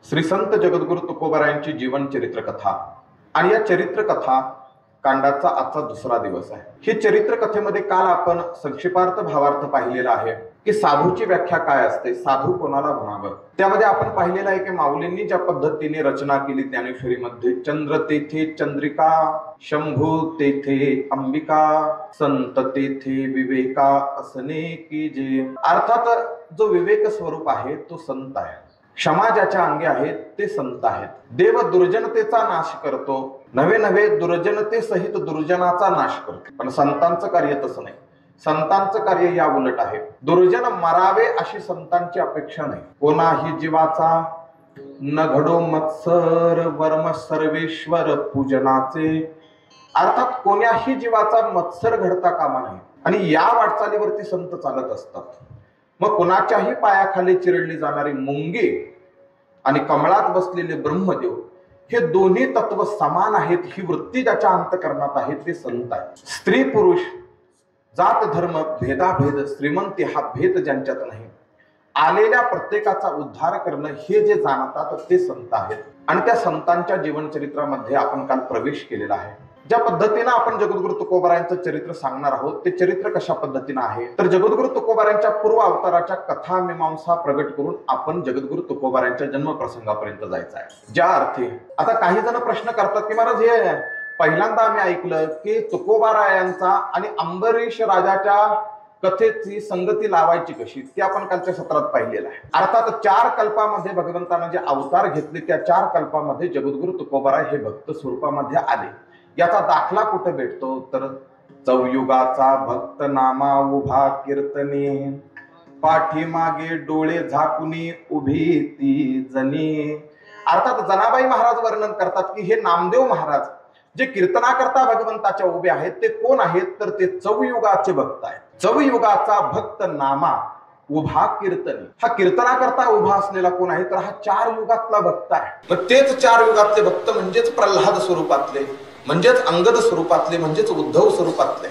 श्री संत जगद्गुरु तुकोबारायांची जीवन चरित्र कथा आणि या चरित्र कथा कांडाचा आजचा दुसरा दिवस आहे। ही चरित्र कथेमध्ये काल आपण संक्षिप्तार्थ भावार्थ पाहिलेला आहे की साधूची व्याख्या काय असते, साधू कोणाला म्हणावं। त्यामध्ये आपण पाहिलेलं आहे की माऊलींनी ज्या पद्धतीने रचना केली ज्ञानेश्वरीमध्ये, चंद्र तेथे चंद्रिका, शंभू तेथे अंबिका, संत तेथे विवेका असणे की जे। अर्थात जो विवेक स्वरूप आहे तो संत आहे, क्षमा ज्याच्या अंगी आहेत ते संत आहेत। देव दुर्जनतेचा नाश करतो, नवे नवे दुर्जनते सहित दुर्जनाचा नाश करतो, पण संतांचं कार्य तसं नाही। संतांचं कार्य या उलट आहे। दुर्जन मरावे अशी संतांची अपेक्षा नाही। कोणाही जीवाचा न घडो मत्सर वर्म सर्वेश्वर पूजनाचे, अर्थात कोण्याही जीवाचा मत्सर घडता कामा नये आणि या वाटचालीवरती संत चालत असतात। मग कोणाच्याही पायाखाली चिरडली जाणारी मुंगी आणि कमळात बसलेले ब्रह्मदेव हे दोन्ही तत्व समान आहेत, ही वृत्ती ज्याच्या अंतःकरणात आहे ते संत आहेत। स्त्री पुरुष जात धर्म भेदाभेद श्रीमंती हा भेद ज्यांच्यात नाही, आलेल्या प्रत्येकाचा उद्धार करणं हे जे जाणतात ते संत आहेत। आणि त्या संतांच्या जीवनचरित्रामध्ये आपण काल प्रवेश केलेला आहे। ज्या पद्धतीने आपण जगद्गुरु तुकोबारायांचं चरित्र सांगणार आहोत ते चरित्र कशा पद्धतीने आहे तर जगद्गुरु तुकोबारायांच्या पूर्व अवताराच्या कथा मीमांसा प्रगट करून आपण जगद्गुरु तुकोबारायांच्या जन्म प्रसंगापर्यंत जायचं आहे। ज्या अर्थी आता काही जण प्रश्न करतात की महाराज हे पहिल्यांदा आम्ही ऐकलं की तुकोबारायांचा आणि अंबरीश राजाच्या कथेची संगती लावायची कशी, ते आपण कालच्या सत्रात पाहिलेलं आहे। अर्थात 4 कल्पामध्ये भगवंतानं जे अवतार घेतले त्या 4 कल्पामध्ये जगद्गुरु तुकोबाराय हे भक्त स्वरूपामध्ये आले। याचा दाखला कुठे भेटतो तर चौयुगाचा भक्त नामा उभा कीर्तने, पाठीमागे डोळे झाकुनी उभी ती जनी। अर्थात जनाबाई महाराज वर्णन करतात की हे नामदेव महाराज जे कीर्तनाकरता भगवंताच्या उभे आहेत ते कोण आहेत तर ते चौयुगाचे भक्त आहेत। चौयुगाचा भक्त नामा उभा कीर्तनी, हा कीर्तनाकरता उभा असलेला कोण आहे तर हा 4 युगातला भक्त आहे। मग तेच 4 युगातले भक्त म्हणजेच प्रल्हाद स्वरूपातले, म्हणजेच अंगद स्वरूपातले, म्हणजेच उद्धव स्वरूपातले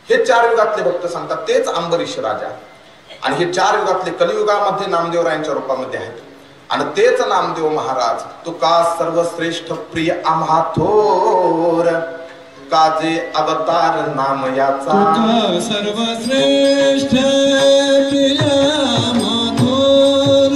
हे 4 युगातले भक्त सांगतात। तेच अंबरीश राजा आणि हे 4 युगातले कलियुगामध्ये नामदेवरायांच्या रूपामध्ये आहेत। आणि तेच नामदेव महाराज तुका सर्वश्रेष्ठ प्रिय आम्हा थोर, काजे अवतार नाम याचा सर्वश्रेष्ठ प्रिय आम्हा थोर,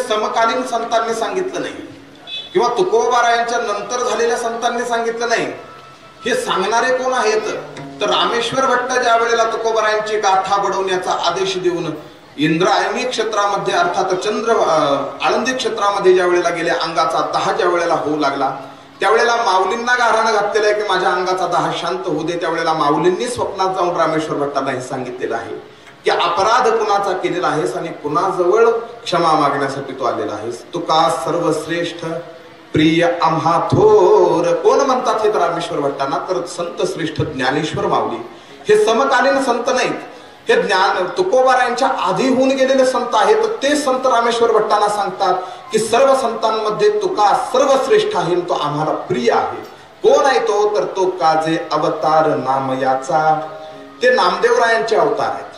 समकालीन संतांनी सांगितलं नाही किंवा तुकोबारायांच्या नंतर झालेल्या संतांनी सांगितलं नाही। हे सांगणारे कोण आहेत तर रामेश्वर भट्ट ज्या वेळेला तुकोबारायांची गाथा बडवण्याचा आदेश देऊन इंद्रायणी क्षेत्रामध्ये अर्थात चंद्र आळंदी क्षेत्रामध्ये ज्या वेळेला गेल्या, अंगाचा दाह ज्या वेळेला होऊ लागला त्यावेळेला माऊलींना गाऱ्हाणं घातलेलं आहे की माझ्या अंगाचा दाह शांत होऊ दे। त्यावेळेला माऊलींनी स्वप्नात जाऊन रामेश्वर भट्टांना हे सांगितलेलं आहे की अपराध कुणाचा केलेला आहेस आणि कुणाजवळ क्षमा मागण्यासाठी तू आलेला आहेस। तुका सर्वश्रेष्ठ प्रिय आम्हा थोर कोण म्हणतात हे रामेश्वर भट्टांना तर संत श्रेष्ठ ज्ञानेश्वर माऊली। हे समकालीन संत नाहीत, हे ज्ञान तुकोबारायांच्या आधी होऊन गेलेले संत आहेत. ते संत रामेश्वर भट्टांना सांगतात की सर्व संतांमध्ये तुका सर्वश्रेष्ठ आहे, तो आम्हाला प्रिय आहे. कोण आहे तो? तर तो काजे अवतार नामयाचा. ते नामदेवरायांचे अवतार आहेत.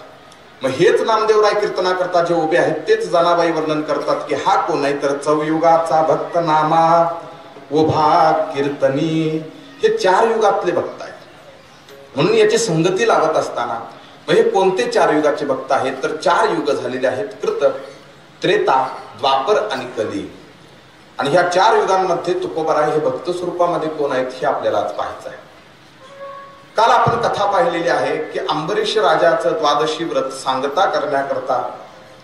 मग हेच नामदेवराय कीर्तना करता जे उभे आहेत तेच जनाबाई वर्णन करतात की हा कोण आहे? तर चौयुगाचा भक्त नामा उभा कीर्तनी. हे 4 युगातले भक्त आहेत. म्हणून याची संगती लावत असताना हे कोणते 4 युगाचे भक्त आहेत? तर 4 युग झालेले आहेत, कृत, त्रेता, द्वापर आणि कली. आणि ह्या 4 युगांमध्ये तुकोबाराय हे भक्त स्वरूपामध्ये कोण आहेत हे आपल्याला आज पाहायचं आहे. काल आपण कथा पाहिलेली आहे की अंबरीश राजाचं द्वादशी व्रत सांगता करण्याकरता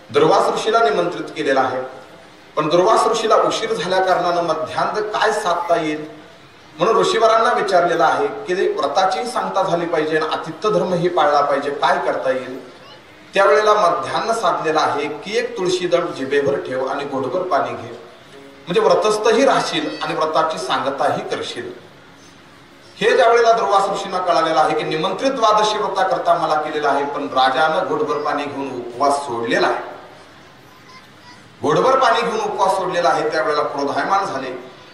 दुर्वास ऋषीला निमंत्रित केलेलं आहे. पण दुर्वास ऋषीला उशीर झाल्या कारणानं मध्यान्ह काय साधता येईल म्हणून ऋषीवरांना विचारलेलं आहे की व्रताची सांगता झाली पाहिजे आणि आतिथ्य धर्मही पाळला पाहिजे, काय करता येईल? त्यावेळेला मध्यान्ह साधलेला आहे की एक तुळशी दळ जिभेवर ठेव आणि घोटभर पाणी घे, म्हणजे व्रतस्थही राहशील आणि व्रताची सांगताही करशील. हे ज्या वेळेला दुर्वास ऋषींना कळालेलं आहे की निमंत्रित द्वादशी व्रता करता मला केलेला आहे, पण राजानं घोटभर पाणी घेऊन उपवास सोडलेला आहे. घोटभर पाणी घेऊन उपवास सोडलेला आहे. त्यावेळेला क्रोधायमान झाले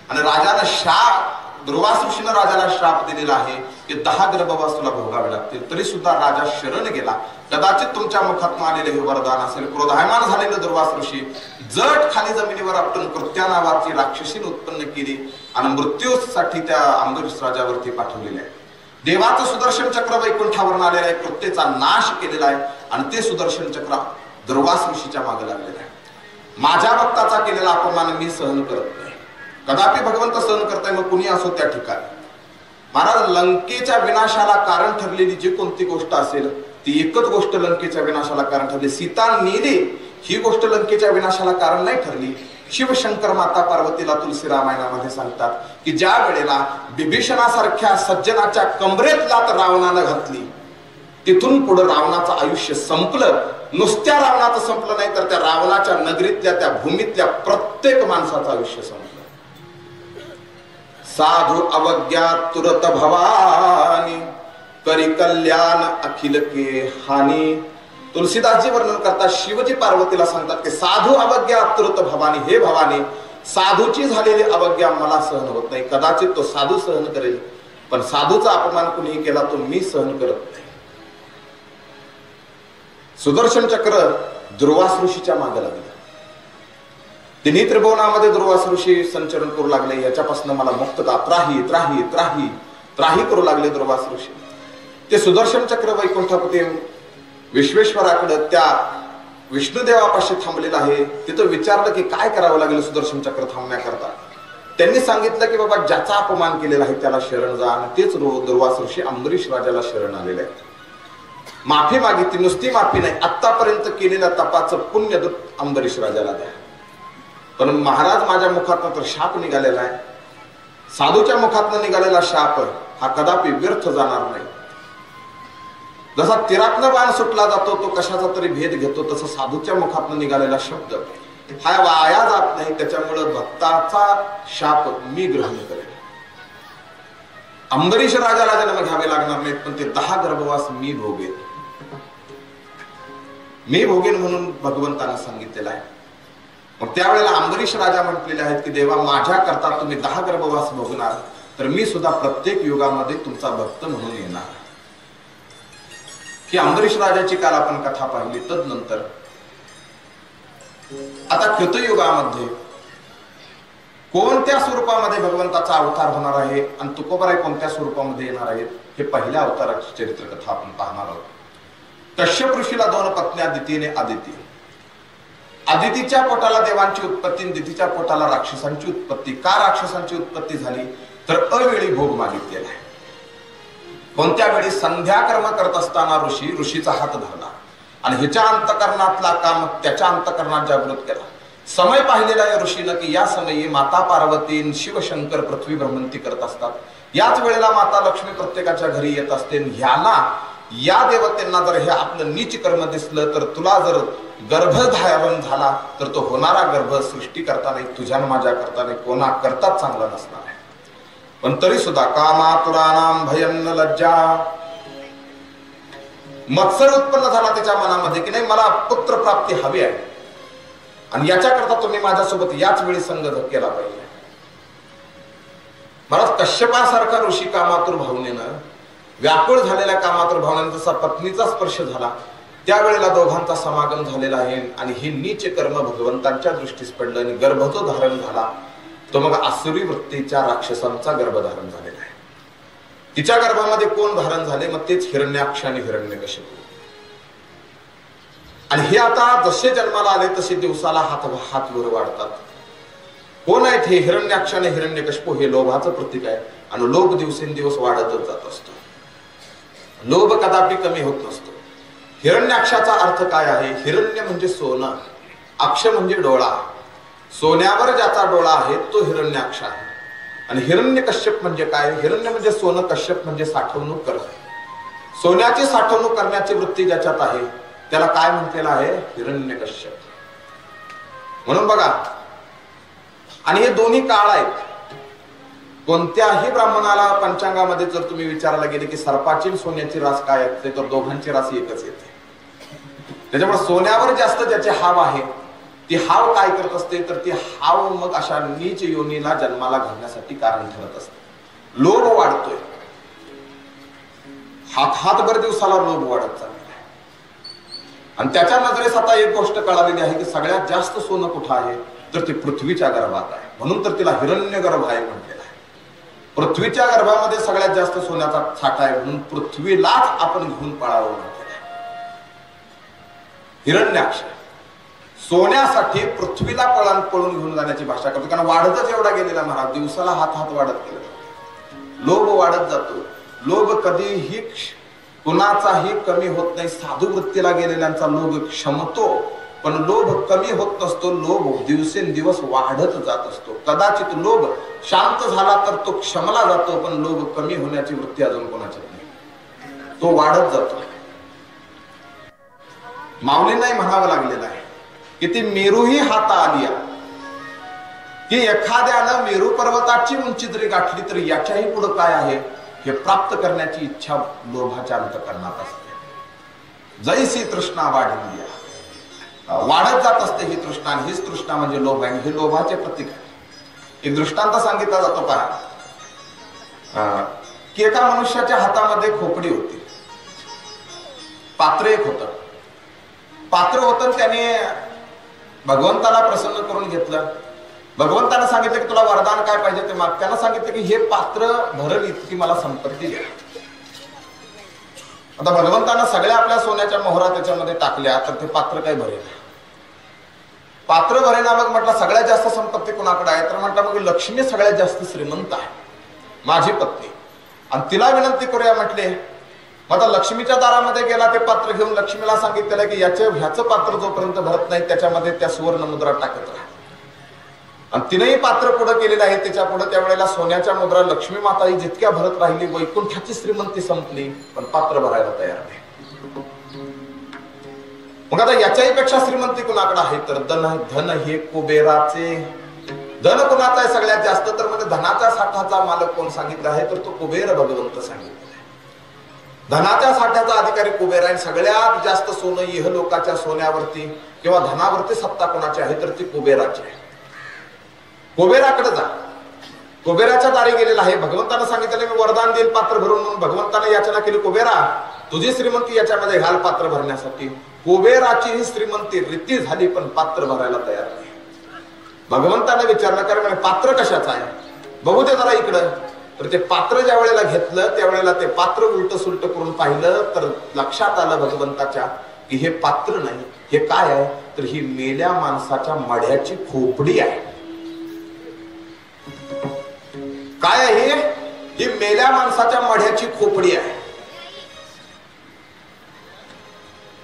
आणि राजानं दुर्वास ऋषीनं राजाला श्राप दिलेला आहे की 10 गर्भवास तुला भोगावे लागतील. तरी सुद्धा राजा शरण गेला. कदाचित तुमच्या मुखातून आलेले हे वरदान असेल. क्रोधायमान झालेलं दुर्वास ऋषी जट खाली जमिनीवर आपटून कृत्या नावाची राक्षसीन उत्पन्न केली आणि मृत्यूसाठी त्या अंबरीश राजावरती पाठवलेले आहे. देवाचं सुदर्शन चक्र वैकुंठावरून आलेलं आहे, कृत्येचा नाश केलेला आहे आणि ते सुदर्शन चक्र दुर्वास ऋषीच्या मागे लागलेलं आहे. माझ्या भक्ताचा केलेला अपमान मी सहन करत नाही. कदापि भगवंत सहन करताय, मग कुणी असो त्या ठिकाणी. महाराज, लंकेच्या विनाशाला कारण ठरलेली जी कोणती गोष्ट असेल ती एकच गोष्ट लंकेच्या विनाशाला कारण ठरली. सीता नेली ही गोष्ट लंकेच्या विनाशाला कारण नाही ठरली. शिवशंकर माता पार्वतीला तुलसी रामायणामध्ये सांगतात की ज्या वेळेला बिभीषणासारख्या सज्जनाच्या कमरेत लात रावणानं घातली, तिथून पुढे रावणाचं आयुष्य संपलं. नुसत्या रावणाचं संपलं नाही तर त्या रावणाच्या नगरीतल्या त्या भूमीतल्या प्रत्येक माणसाचं आयुष्य संपलं. साधु अवज्ञा तुरत भवानी करी कल्याण अखिल के हानी. तुलसीदासजी वर्णन करतात, शिवजी पार्वतीला सांगतात की साधू अवज्ञा तुरत भवानी, हे भवानी साधूची झालेली अवज्ञा मला सहन होत नाही. कदाचित तो साधू सहन करेल, पण साधूचा अपमान कुणीही केला तो मी सहन करत नाही. सुदर्शन चक्र दुर्वास ऋषीच्या मागे लागले. तिन्ही त्रिभुवनामध्ये दुर्वास ऋषी संचरण करू लागले. याच्यापासून मला मुक्तता, त्राही त्राही त्राही त्राही करू लागले दुर्वास ऋषी. ते सुदर्शन चक्र वैकुंठापती विश्वेश्वराकडे त्या विष्णुदेवापाशी थांबलेलं आहे. तिथं विचारलं की काय करावं लागेल सुदर्शन चक्र थांबण्याकरता. त्यांनी सांगितलं की बाबा ज्याचा अपमान केलेला आहे त्याला शरण जा. आणि तेच दुर्वास ऋषी अंबरीश राजाला शरण आलेले आहेत. माफी मागितली, नुसती माफी नाही, आतापर्यंत केलेल्या तपाचं पुण्य अंबरीश राजाला द्या. पण महाराज, माझ्या मुखातनं तर शाप निघालेला आहे. साधूच्या मुखातनं निघालेला शाप हा कदापि व्यर्थ जाणार नाही. जसा तिरातनं बाण सुटला जातो तो कशाचा तरी भेद घेतो, तसं साधूच्या मुखातनं निघालेला शब्द हा वाया जात नाही. त्याच्यामुळे भक्ताचा शाप मी ग्रहण करेन. अंबरीश राजाला जन्म घ्यावे लागणार नाहीत, पण ते 10 गर्भवास मी भोगेन. मी भोगेन म्हणून भगवंतानं सांगितलेलं आहे. मग त्यावेळेला अंबरीश राजा म्हटलेले आहेत की देवा, माझ्या करता तुम्ही 10 गर्भवास भोगणार, तर मी सुद्धा प्रत्येक युगामध्ये तुमचा भक्त म्हणून येणार. ही अंबरीश राजाची काल आपण कथा पाहिली. तदनंतर आता कृतयुगामध्ये कोणत्या स्वरूपामध्ये भगवंताचा अवतार होणार आहे आणि तुकोबाराय कोणत्या स्वरूपामध्ये येणार आहेत हे पहिल्या अवताराची चरित्र कथा आपण पाहणार आहोत. कश्यप ऋषीला 2 पत्नी अदितीने आदिती. आदितीच्या पोटाला देवांची उत्पत्ती, दितीच्या पोटाला राक्षसांची उत्पत्ती. का राक्षसांची उत्पत्ती झाली तर अवेळी भोग मागितलेला आहे. कोणत्या वेळी संध्याकर्म करत असताना ऋषीचा हात धरला आणि ह्याच्या अंतकरणातला काम त्याच्या अंतकरणात जागृत केला. समय पाहिलेला आहे ऋषीनं की या समयी माता पार्वती शिवशंकर पृथ्वी भ्रमंती करत असतात. याच वेळेला माता लक्ष्मी प्रत्येकाच्या घरी येत असते. ह्याला या देवतेंना जर हे आपलं नीच कर्म दिसलं तर तुला जर गर्भधारण झाला तर तो होणारा गर्भ सृष्टी करता नाही, तुझ्या माझ्या करता नाही, कोणा करताच चांगला नसणार आहे. पण तरी सुद्धा कामातुरानाम भयन्न लज्जा, मत्सर उत्पन्न झाला त्याच्या मनामध्ये की नाही, मला पुत्र प्राप्ती हवी आहे आणि याच्याकरता तुम्ही माझ्यासोबत याच वेळी संघ केला पाहिजे. महाराज कश्यपासारखा ऋषी कामातुर भावनेनं, व्याकुळ झालेल्या कामातुर भावनेनं जसा पत्नीचा स्पर्श झाला त्यावेळेला दोघांचा समागम झालेला आहे आणि हे नीच कर्म भगवंतांच्या दृष्टीस पडलं आणि गर्भ जो धारण झाला तो मग आसुरी वृत्तीच्या राक्षसांचा गर्भधारण झालेला आहे. तिच्या गर्भामध्ये कोण धारण झाले, मग तेच हिरण्याक्ष आणि हिरण्यकशिपू. आणि हे आता जसे जन्माला आले तसे दिवसाला हात वर वाढतात. कोण आहेत हे हिरण्याक्ष आणि हिरण्यकशिपू? हे लोभाचं प्रतीक आहे आणि लोभ दिवसेंदिवस वाढतच जात असतो. लोभ कदापि कमी होत नसतो. हिरण्याक्षाचा अर्थ काय आहे? हिरण्य म्हणजे सोनं, अक्ष म्हणजे डोळा. सोन्यावर ज्याचा डोळा आहे तो हिरण्याक्ष आहे. आणि हिरण्य कश्यप म्हणजे काय? हिरण्य म्हणजे सोनं, कश्यप म्हणजे साठवणूक करणे. सोन्याची साठवणूक करण्याची वृत्ती ज्याच्यात आहे त्याला काय म्हटलेलं आहे? हिरण्य कश्यप. म्हणून बघा, आणि हे दोन्ही काळ आहेत. कोणत्याही ब्राह्मणाला पंचांगामध्ये जर तुम्ही विचारायला गेले की सर्पाची सोन्याची रास काय असते, तर दोघांची रास एकच येते. त्याच्यामुळे सोन्यावर जास्त ज्याचे हाव आहे ती हाव काय करत असते, तर ती हाव मग अशा नीच योनीला जन्माला घालण्यासाठी कारण ठरत असते. लोभ वाढतोय, हातभर दिवसाला लोभ वाढत चाललेला आहे. आणि त्याच्या नजरेस आता एक गोष्ट कळालेली आहे की सगळ्यात जास्त सोनं कुठं आहे, तर ते पृथ्वीच्या गर्भात आहे. म्हणून तर तिला हिरण्य गर्भ आहे म्हटलेलं आहे. पृथ्वीच्या गर्भामध्ये सगळ्यात जास्त सोन्याचा साठा आहे म्हणून पृथ्वीलाच आपण घेऊन पळावं म्हटलेलं आहे. हिरण्याक्ष सोन्यासाठी पृथ्वीला पळून घेऊन जाण्याची भाषा करतो, कारण वाढतच एवढा गेलेला महाराज. दिवसाला हात वाढत गेला. लोभ वाढत जातो. लोभ कधीही कुणाचाही कमी होत नाही. साधू वृत्तीला गेलेल्यांचा लोभ क्षमतो, पण लोभ कमी होत नसतो. लोभ दिवसेंदिवस वाढत जात असतो. कदाचित लोभ शांत झाला तर तो क्षमला जातो, पण लोभ कमी होण्याची वृत्ती अजून कोणाची नाही, तो वाढत जातो. माऊलींनाही म्हणावं लागलेलं आहे की ती मेरूही हाता आलिया, की एखाद्यानं मेरू पर्वताची उंची जरी गाठली तरी याच्याही पुढे काय आहे हे प्राप्त करण्याची इच्छा लोभाच्या अंतःकरणात असते. जैसी तृष्णा वाढली, वाढत जात असते ही तृष्णा. आणि हीच तृष्णा म्हणजे लोभ आहे. हे लोभाचे प्रतीक आहे. एक दृष्टांत सांगितला जातो पहा, की एका मनुष्याच्या हातामध्ये खोपडी होती, पात्र एक होतं. पात्र होतं त्याने भगवंताला प्रसन्न करून घेतलं. भगवंताला सांगितलं की तुला वरदान काय पाहिजे ते माग. त्याला सांगितलं की हे पात्र भरल इतकी मला संपत्ती द्या. आता भगवंतानं सगळ्या आपल्या सोन्याच्या मोहरा त्याच्यामध्ये टाकल्या तर ते पात्र काय भरेल? पात्र भरेना. मग म्हटलं सगळ्यात जास्त संपत्ती कुणाकडे आहे? तर म्हटलं मग लक्ष्मी सगळ्यात जास्त श्रीमंत आहे, माझी पत्नी, आणि तिला विनंती करूया म्हटले. मग आता लक्ष्मीच्या दारामध्ये गेला, ते पात्र घेऊन लक्ष्मीला सांगितलं की ह्याचं पात्र जोपर्यंत भरत नाही त्याच्यामध्ये त्या सुवर्ण मुद्रा टाकत राहा. आणि तिनेही पात्र पुढे केलेलं आहे. त्याच्या पुढे त्यावेळेला सोन्याच्या मुद्रा लक्ष्मी माताही जितक्या भरत राहिली, वैकुंठाची श्रीमंती संपली, पण पात्र भरायला तयार नाही. मग आता याच्याही पेक्षा श्रीमंती कुणाकडे आहे? तर धन हे कुबेराचे. धन कुणाचा आहे सगळ्यात जास्त? तर म्हणजे धनाच्या साठाचा मालक कोण सांगितलं आहे? तर तो कुबेर भगवंत सांगितलं. धनाच्या साठ्याचा अधिकारी कुबेर आहे. सगळ्यात जास्त सोनं इहलोकाच्या सोन्यावरती किंवा धनावरती सत्ता कोणाची आहे? तर ती कुबेराची आहे. कुबेराकडे जा. कुबेराच्या दारी गेलेला आहे. भगवंतानं सांगितलं मी वरदान देईल पात्र भरून, म्हणून भगवंताने याचना केली, कुबेरा तुझी श्रीमंती याच्यामध्ये घाल पात्र भरण्यासाठी. कुबेराची ही श्रीमंती रीती झाली, पण पात्र भरायला तयार नाही. भगवंताने विचारलं कारण पात्र कशाचं आहे, बघू दे जरा इकडं. तर ते पात्र ज्या वेळेला घेतलं त्यावेळेला ते पात्र उलट सुलट करून पाहिलं तर लक्षात आलं भगवंताच्या की हे पात्र नाही, हे काय आहे? तर ही मेल्या माणसाच्या मढ्याची खोपडी आहे. काय आहे ही? मेल्या माणसाच्या मढ्याची खोपडी आहे.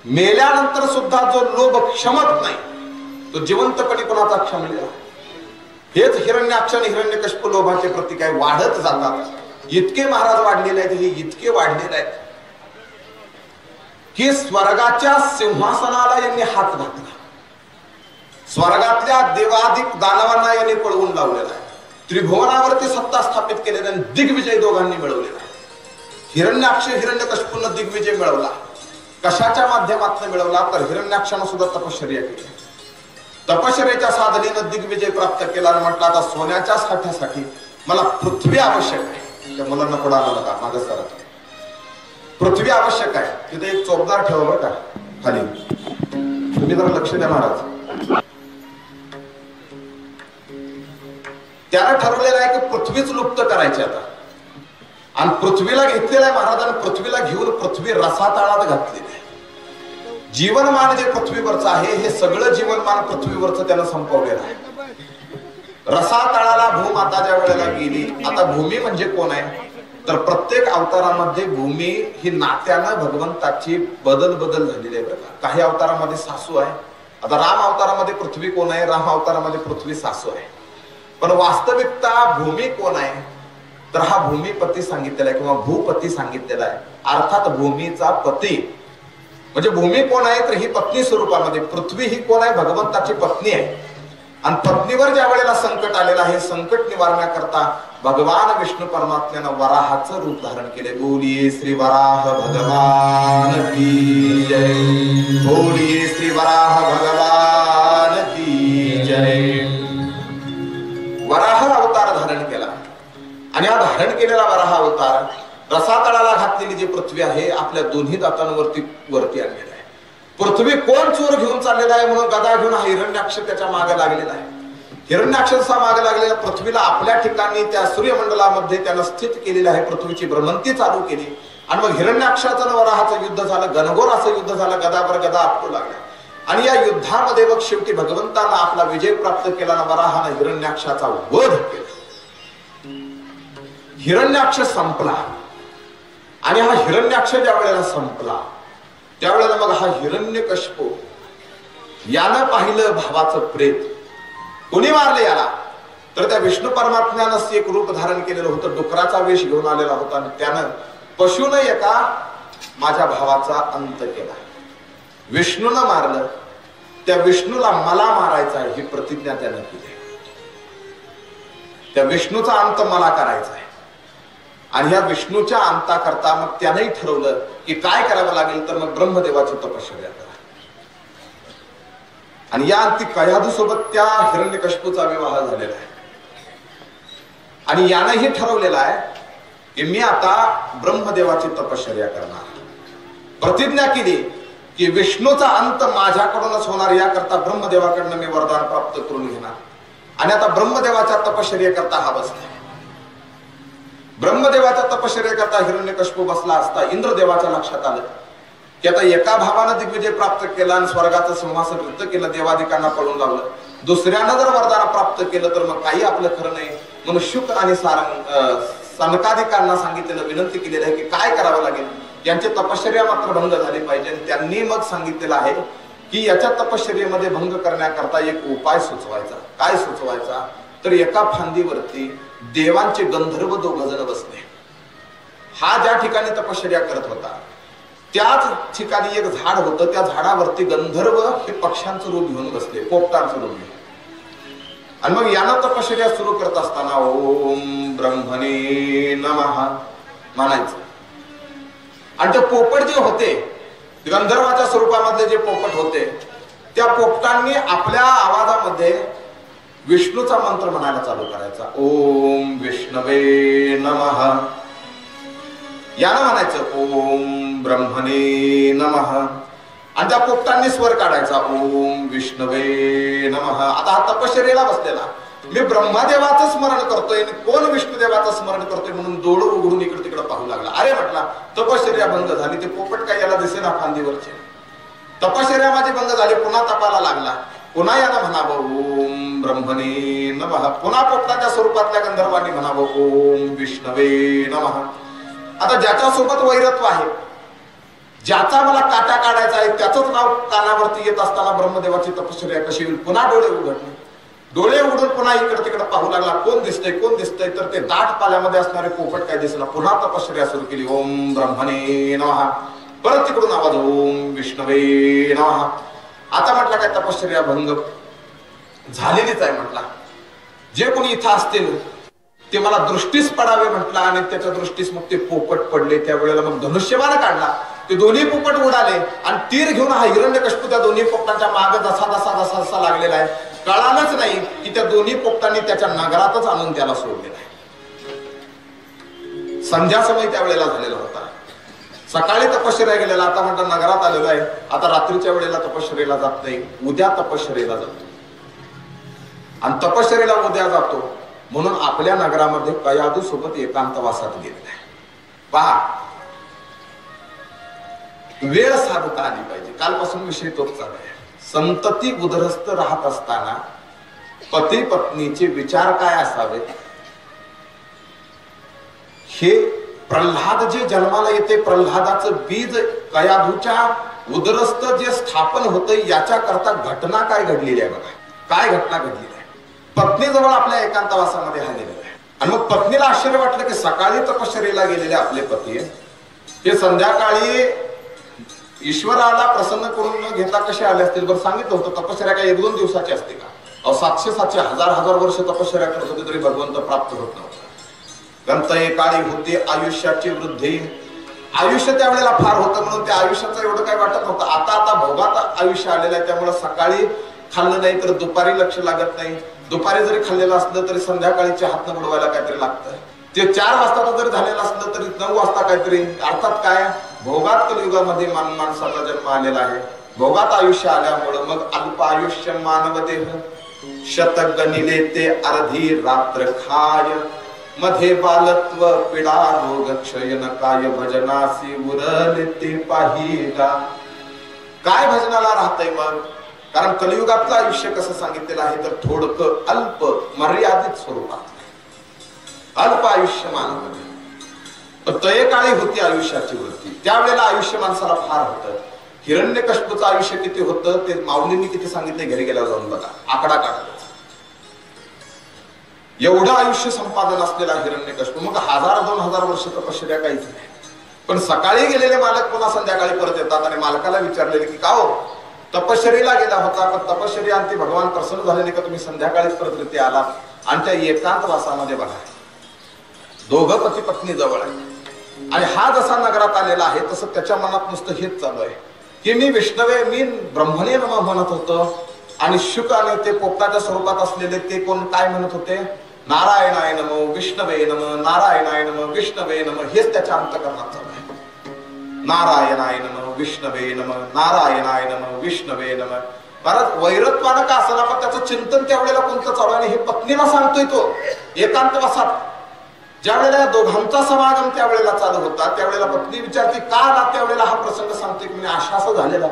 मेल्यानंतर सुद्धा जो लोभ क्षमत नाही तो जिवंतपणे कोणाचा क्षमलेला. हेच हिरण्याक्ष आणि हिरण्यकशिपू लोभाचे प्रतीक आहे. वाढत जातात. इतके महाराज वाढलेले आहेत, हे इतके वाढलेले आहेत की स्वर्गाच्या सिंहासनाला यांनी हात घातला. स्वर्गातल्या देवाधिक दानवांना यांनी पळवून लावलेला आहे. त्रिभुवनावरती सत्ता स्थापित केलेला दिग्विजय दोघांनी मिळवलेला आहे. हिरण्याक्ष हिरण्यकशिपूंना दिग्विजय मिळवला. कशाच्या माध्यमातून मिळवला तर हिरण्याक्षानं सुद्धा तपश्चर्या केली. तपश्चर्याच्या साधनेनं दिग्विजय प्राप्त केला आणि म्हटलं आता सोन्याच्या साठ्यासाठी मला पृथ्वी आवश्यक आहे. त्या मुलांना पुढे आला का माझं सर पृथ्वी आवश्यक आहे. तिथे एक चोपदार ठेवा बरं का खाली. तुम्ही जरा लक्ष द्या महाराज. त्यानं ठरवलेलं आहे की पृथ्वीच लुप्त करायची आता. आणि पृथ्वीला घेतलेला आहे महाराजांनी. पृथ्वीला घेऊन पृथ्वी रसातळात घातलेली आहे. जीवनमान जे पृथ्वीवरचं आहे हे सगळं जीवनमान पृथ्वीवरचं त्यानं संपवलेलं आहे. रसातळाला भूमाता ज्या वेळेला गेली. आता भूमी म्हणजे कोण आहे तर प्रत्येक अवतारामध्ये भूमी ही नात्यानं भगवंताची बदल झालेली आहे. काही अवतारामध्ये सासू आहे. आता राम अवतारामध्ये पृथ्वी कोण आहे? राम अवतारामध्ये पृथ्वी सासू आहे. पण वास्तविकता भूमी कोण आहे तर हा भूमीपती सांगितलेला आहे किंवा भूपती सांगितलेला आहे. अर्थात भूमीचा पती म्हणजे भूमी कोण आहे तर ही पत्नी स्वरूपामध्ये. पृथ्वी ही कोण आहे? भगवंताची पत्नी आहे. आणि पत्नीवर ज्या वेळेला संकट आलेलं आहे संकट निवारण्याकरता भगवान विष्णू परमात्म्यानं वराहाचं रूप धारण केले. बोलिये श्री वराह भगवान की जय. बोलिये श्री वराह भगवान की जय. वराह अवतार धारण केला आणि हा धारण केलेला वराह अवतार रसातळाला घातलेली जी पृथ्वी आहे आपल्या दोन्ही दातांवरती आणलेला आहे. पृथ्वी कोण चोर घेऊन चाललेला आहे म्हणून गदा घेऊन हा हिरण्याक्ष त्याच्या मागे लागलेला आहे. हिरण्याक्षसा मागे लागलेल्या पृथ्वीला आपल्या ठिकाणी त्या सूर्यमंडलामध्ये त्यानं स्थित केलेलं आहे. पृथ्वीची भ्रमंती चालू केली आणि मग हिरण्याक्षाचं वराहाचं युद्ध झालं. घनघोर असं युद्ध झालं. गदावर गदा आपटू लागल्या आणि या युद्धामध्ये मग शेवटी भगवंतानं आपला विजय प्राप्त केला. वराहानं हिरण्याक्षाचा वध केला. हिरण्याक्ष संपला आणि हा हिरण्याक्ष ज्या वेळेला संपला त्यावेळेला मग हा हिरण्यकश्यप यानं पाहिलं भावाचं प्रेत. कोणी मारले याला तर त्या विष्णू परमात्म्यानं एक रूप धारण केलेलं होतं. डुकराचा वेश घेऊन आलेला होता आणि त्यानं पशुनं एका माझ्या भावाचा अंत केला. विष्णूनं मारलं. त्या विष्णूला मला मारायचा आहे ही प्रतिज्ञा त्यानं केली. त्या विष्णूचा अंत मला करायचा आहे आणि ह्या विष्णूच्या अंताकरता मग त्यानेही ठरवलं की काय करावं लागेल तर मग ब्रह्मदेवाची तपश्चर्या करा. आणि या अंती कयाधू सोबत त्या हिरण्यकश्यपूचा विवाह झालेला आहे आणि यानंही ठरवलेला आहे की मी आता ब्रह्मदेवाची तपश्चर्या करणार. प्रतिज्ञा केली की विष्णूचा अंत माझ्याकडूनच होणार याकरता ब्रह्मदेवाकडनं मी वरदान प्राप्त करून घेणार. आणि आता ब्रह्मदेवाच्या तपश्चर्येकरता हा बसला. ब्रह्मदेवाच्या तपश्चर्येकरता हिरण्यकश्यप बसला असता इंद्रदेवाच्या लक्षात आलं की आता एका भावानं दिग्विजय प्राप्त केला आणि स्वर्गाचं सिंहासन रिक्त केलं. देवादिकांना पळून लावलं. दुसऱ्यानं जर वरदान प्राप्त केलं तर मग काही आपलं खरं नाही म्हणून शुक आणि सनकादिकांना सांगितलेलं विनंती केलेली आहे की काय करावं लागेल. यांची तपश्चर्या मात्र भंग झाली पाहिजे. त्यांनी मग सांगितलेलं आहे की याच्या तपश्चर्येमध्ये भंग करण्याकरता एक उपाय सुचवायचा. काय सुचवायचा तर एका फांदीवरती देवांचे गंधर्व 2 जण बसले. हा ज्या ठिकाणी तपश्चर्या करत होता त्याच ठिकाणी एक झाड होतं. त्या झाडावरती गंधर्व हे पक्ष्यांचं रूप घेऊन बसले. पोपटांचं रूप घेऊन. आणि मग यानं तपश्चर्या सुरू करत असताना ओम ब्रह्मणे नमः म्हणायचं. आणि ते पोपट जे होते गंधर्वाच्या स्वरूपामधले जे पोपट होते त्या पोपटांनी आपल्या आवाजामध्ये विष्णूचा मंत्र म्हणायला चालू करायचा. ओम विष्णवे नमः. यानं म्हणायचं ओम ब्रह्मणे नमः. आणि त्या पोपटांनी स्वर काढायचा ओम विष्णवे नमः. आता हा तपश्चर्येला बसलेला मी ब्रह्मदेवाचं स्मरण करतोय कोण विष्णुदेवाचं स्मरण करतोय म्हणून डोळं उघडून इकडे तिकडे पाहू लागला. अरे म्हटला तपश्चर्या भंग झाली. ते पोपट काय याला दिसेना फांदीवरचे. तपश्चर्या माझी भंग झाली. पुन्हा तपाला लागला. पुन्हा यानं म्हणावं ओम ब्रह्मणे नमः. पुन्हा पोपटाच्या स्वरूपातल्या गंधर्वांनी म्हणावं ओम विष्णवे नमः. आता ज्याच्या सोबत वैरत्व आहे ज्याचा मला काटा काढायचा आहे त्याचंच नाव कानावरती येत असताना ब्रह्मदेवाची तपश्चर्या कशी होईल. पुन्हा डोळे उघडले. डोळे उघडून पुन्हा इकडे तिकडे पाहू लागला. कोण दिसतंय तर ते दाट पाल्यामध्ये असणारे पोपट काय दिसला. पुन्हा तपश्चर्या सुरू केली. ओम ब्रह्मणे नमः. परत तिकडून आवाज ओम विष्णवे नमः. आता म्हटलं काय तपश्चर्या भंग झालेलीच आहे म्हटला. जे कोणी इथं असतील ते मला दृष्टीस पडावे म्हटला आणि त्याच्या दृष्टीस मग ते पोपट पडले. त्यावेळेला मग धनुष्यबाण काढला ते दोन्ही पोपट उडाले आणि तीर घेऊन हा हिरण्यकश्यप त्या दोन्ही पोपटांच्या मागे जसा जसा जसा जसा लागलेला आहे. कळालंच नाही की त्या दोन्ही पोपटांनी त्याच्या नगरातच आणून त्याला सोडलेला आहे. संध्या समय त्यावेळेला झालेला होता. सकाळी तपश्चर्या गेलेला, आता म्हणतात नगरात आलेला आहे, आता रात्रीच्या वेळेला तपश्चर्याला जात नाही, उद्या तपश्चर्याला जातो. आणि तपश्चर्याला उद्या जातो म्हणून आपल्या नगरामध्ये कयाधू सोबत एकांतवासात गेलेला आहे. पहा, वेळ साधता आली पाहिजे. कालपासून विषय तोच चालू आहे. संतती उद्ध्वस्त राहत असताना पती पत्नीचे विचार काय असावेत हे प्रल्हाद जे जन्माला येते, प्रल्हादाचं बीज कयाधूच्या उदरस्थ जे स्थापन होतं याच्या करता घटना काय घडलेली आहे बघा. काय घटना घडलेली आहे. पत्नीजवळ आपल्या एकांतवासामध्ये हा गेलेला आहे. आणि मग पत्नीला आश्चर्य वाटलं की सकाळी तपश्चर्येला गेलेले आपले पती हे संध्याकाळी ईश्वराला प्रसन्न करून न घेता कसे आले असतील. बरं सांगितलं होतं तपश्चर्या काय 1-2 दिवसाची असते का? 700-700 हजार वर्ष तपश्चर्या करत होते तरी भगवंत प्राप्त होत नव्हता. गंतये काळी होते आयुष्याची वृद्धी. आयुष्य त्यावेळेला फार होतं म्हणून त्या आयुष्याचं एवढं काही वाटत नव्हतं. आता भोगात आयुष्य आलेलं आहे त्यामुळे सकाळी खाल्लं नाही तर दुपारी लक्ष लागत नाही. दुपारी जरी खाल्लेलं असलं तरी संध्याकाळीच्या हातनं बुडवायला काहीतरी लागतं. ते 4 वाजता जरी झालेलं असलं तरी 9 वाजता काहीतरी. अर्थात काय, भोगात कलियुगामध्ये माणसाचा जन्म आलेला आहे. भोगात आयुष्य आल्यामुळं मग अल्प आयुष्य मानव देह शतक गणिले ते अर्धी रात्र खाय मध्ये बालत्व पिडा रोग क्षयन काय भजनासी उरले ते पाहिला. काय भजनाला राहतंय मग? कारण कलियुगातलं आयुष्य कसं सांगितलेलं आहे तर थोडकं अल्प मर्यादित स्वरूपात अल्प आयुष्य मानव. तये काळी होती आयुष्याची वृत्ती. त्यावेळेला आयुष्य माणसाला फार होतं. हिरण्यकश्यपूचं आयुष्य किती होतं ते माऊलींनी किती सांगितले घरी गेल्यावर जाऊन बघा. आकडा काढला. एवढं आयुष्य संपादन असलेला हिरण्यकश्यप. मग 1000-2000 वर्ष तपश्चर्या काहीच नाही. पण सकाळी गेलेले मालक पुन्हा संध्याकाळी परत येतात आणि मालकाला विचारलेले की का हो तपश्चर्येला गेला होता पण तपश्चर्या आणि भगवान प्रसन्न झालेले का तुम्ही संध्याकाळीच परत येते आलात. आणि त्या एकांतवासामध्ये बघा दोघं पती पत्नी जवळ आहे आणि हा जसा नगरात आलेला आहे तसं त्याच्या मनात नुसतं हेच चालू आहे की मी विष्णवे मी ब्रह्मणे नमः म्हणत होतो आणि शुक आणि ते पोपटाच्या स्वरूपात असलेले ते कोण काय म्हणत होते नारायणाय नमो विष्णवे नमः नारायणाय नमः विष्णवे नमः. हेच त्याच्या अंतःकरणात चालू आहे. नारायणाय नमः विष्णवे नमः नारायणाय नमः विष्णवे नमः. महाराज वैरत्वानं का असला पण त्याचं चिंतन त्यावेळेला कोणतं चालू आहे हे पत्नीला सांगतोय तो एकांतवासात. ज्या वेळेला या दोघांचा समागम त्यावेळेला चालू होता त्यावेळेला पत्नी विचारते का ना. त्यावेळेला हा प्रसंग सांगते की म्हणजे अशा असं झालेला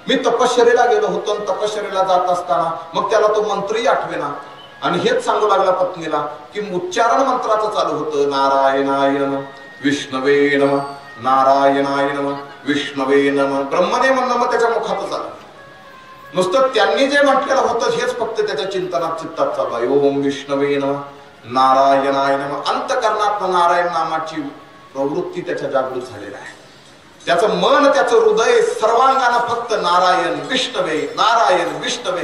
मी तपश्चर्येला गेलो होतो आणि तपश्चर्येला जात असताना मग त्याला तो मंत्रही आठवेना आणि हेच सांगू लागला पत्नीला की उच्चारण मंत्राचं चालू होतं नारायणाय नमः विष्णवे नमः नारायणाय नमः विष्णवे नमः. ब्रह्मने म्हणणं मग त्याच्या मुखातच आलं. नुसतं त्यांनी जे म्हटलेलं होतं हेच फक्त त्याच्या चिंतनात चित्तात चालू आहे. ओम विष्णवे नमः नारायणाय नमः. अंतःकरणात नारायण नामाची प्रवृत्ती त्याच्या जागृत झालेला आहे. त्याचं मन त्याचं हृदय सर्वांगानं फक्त नारायण विष्णवे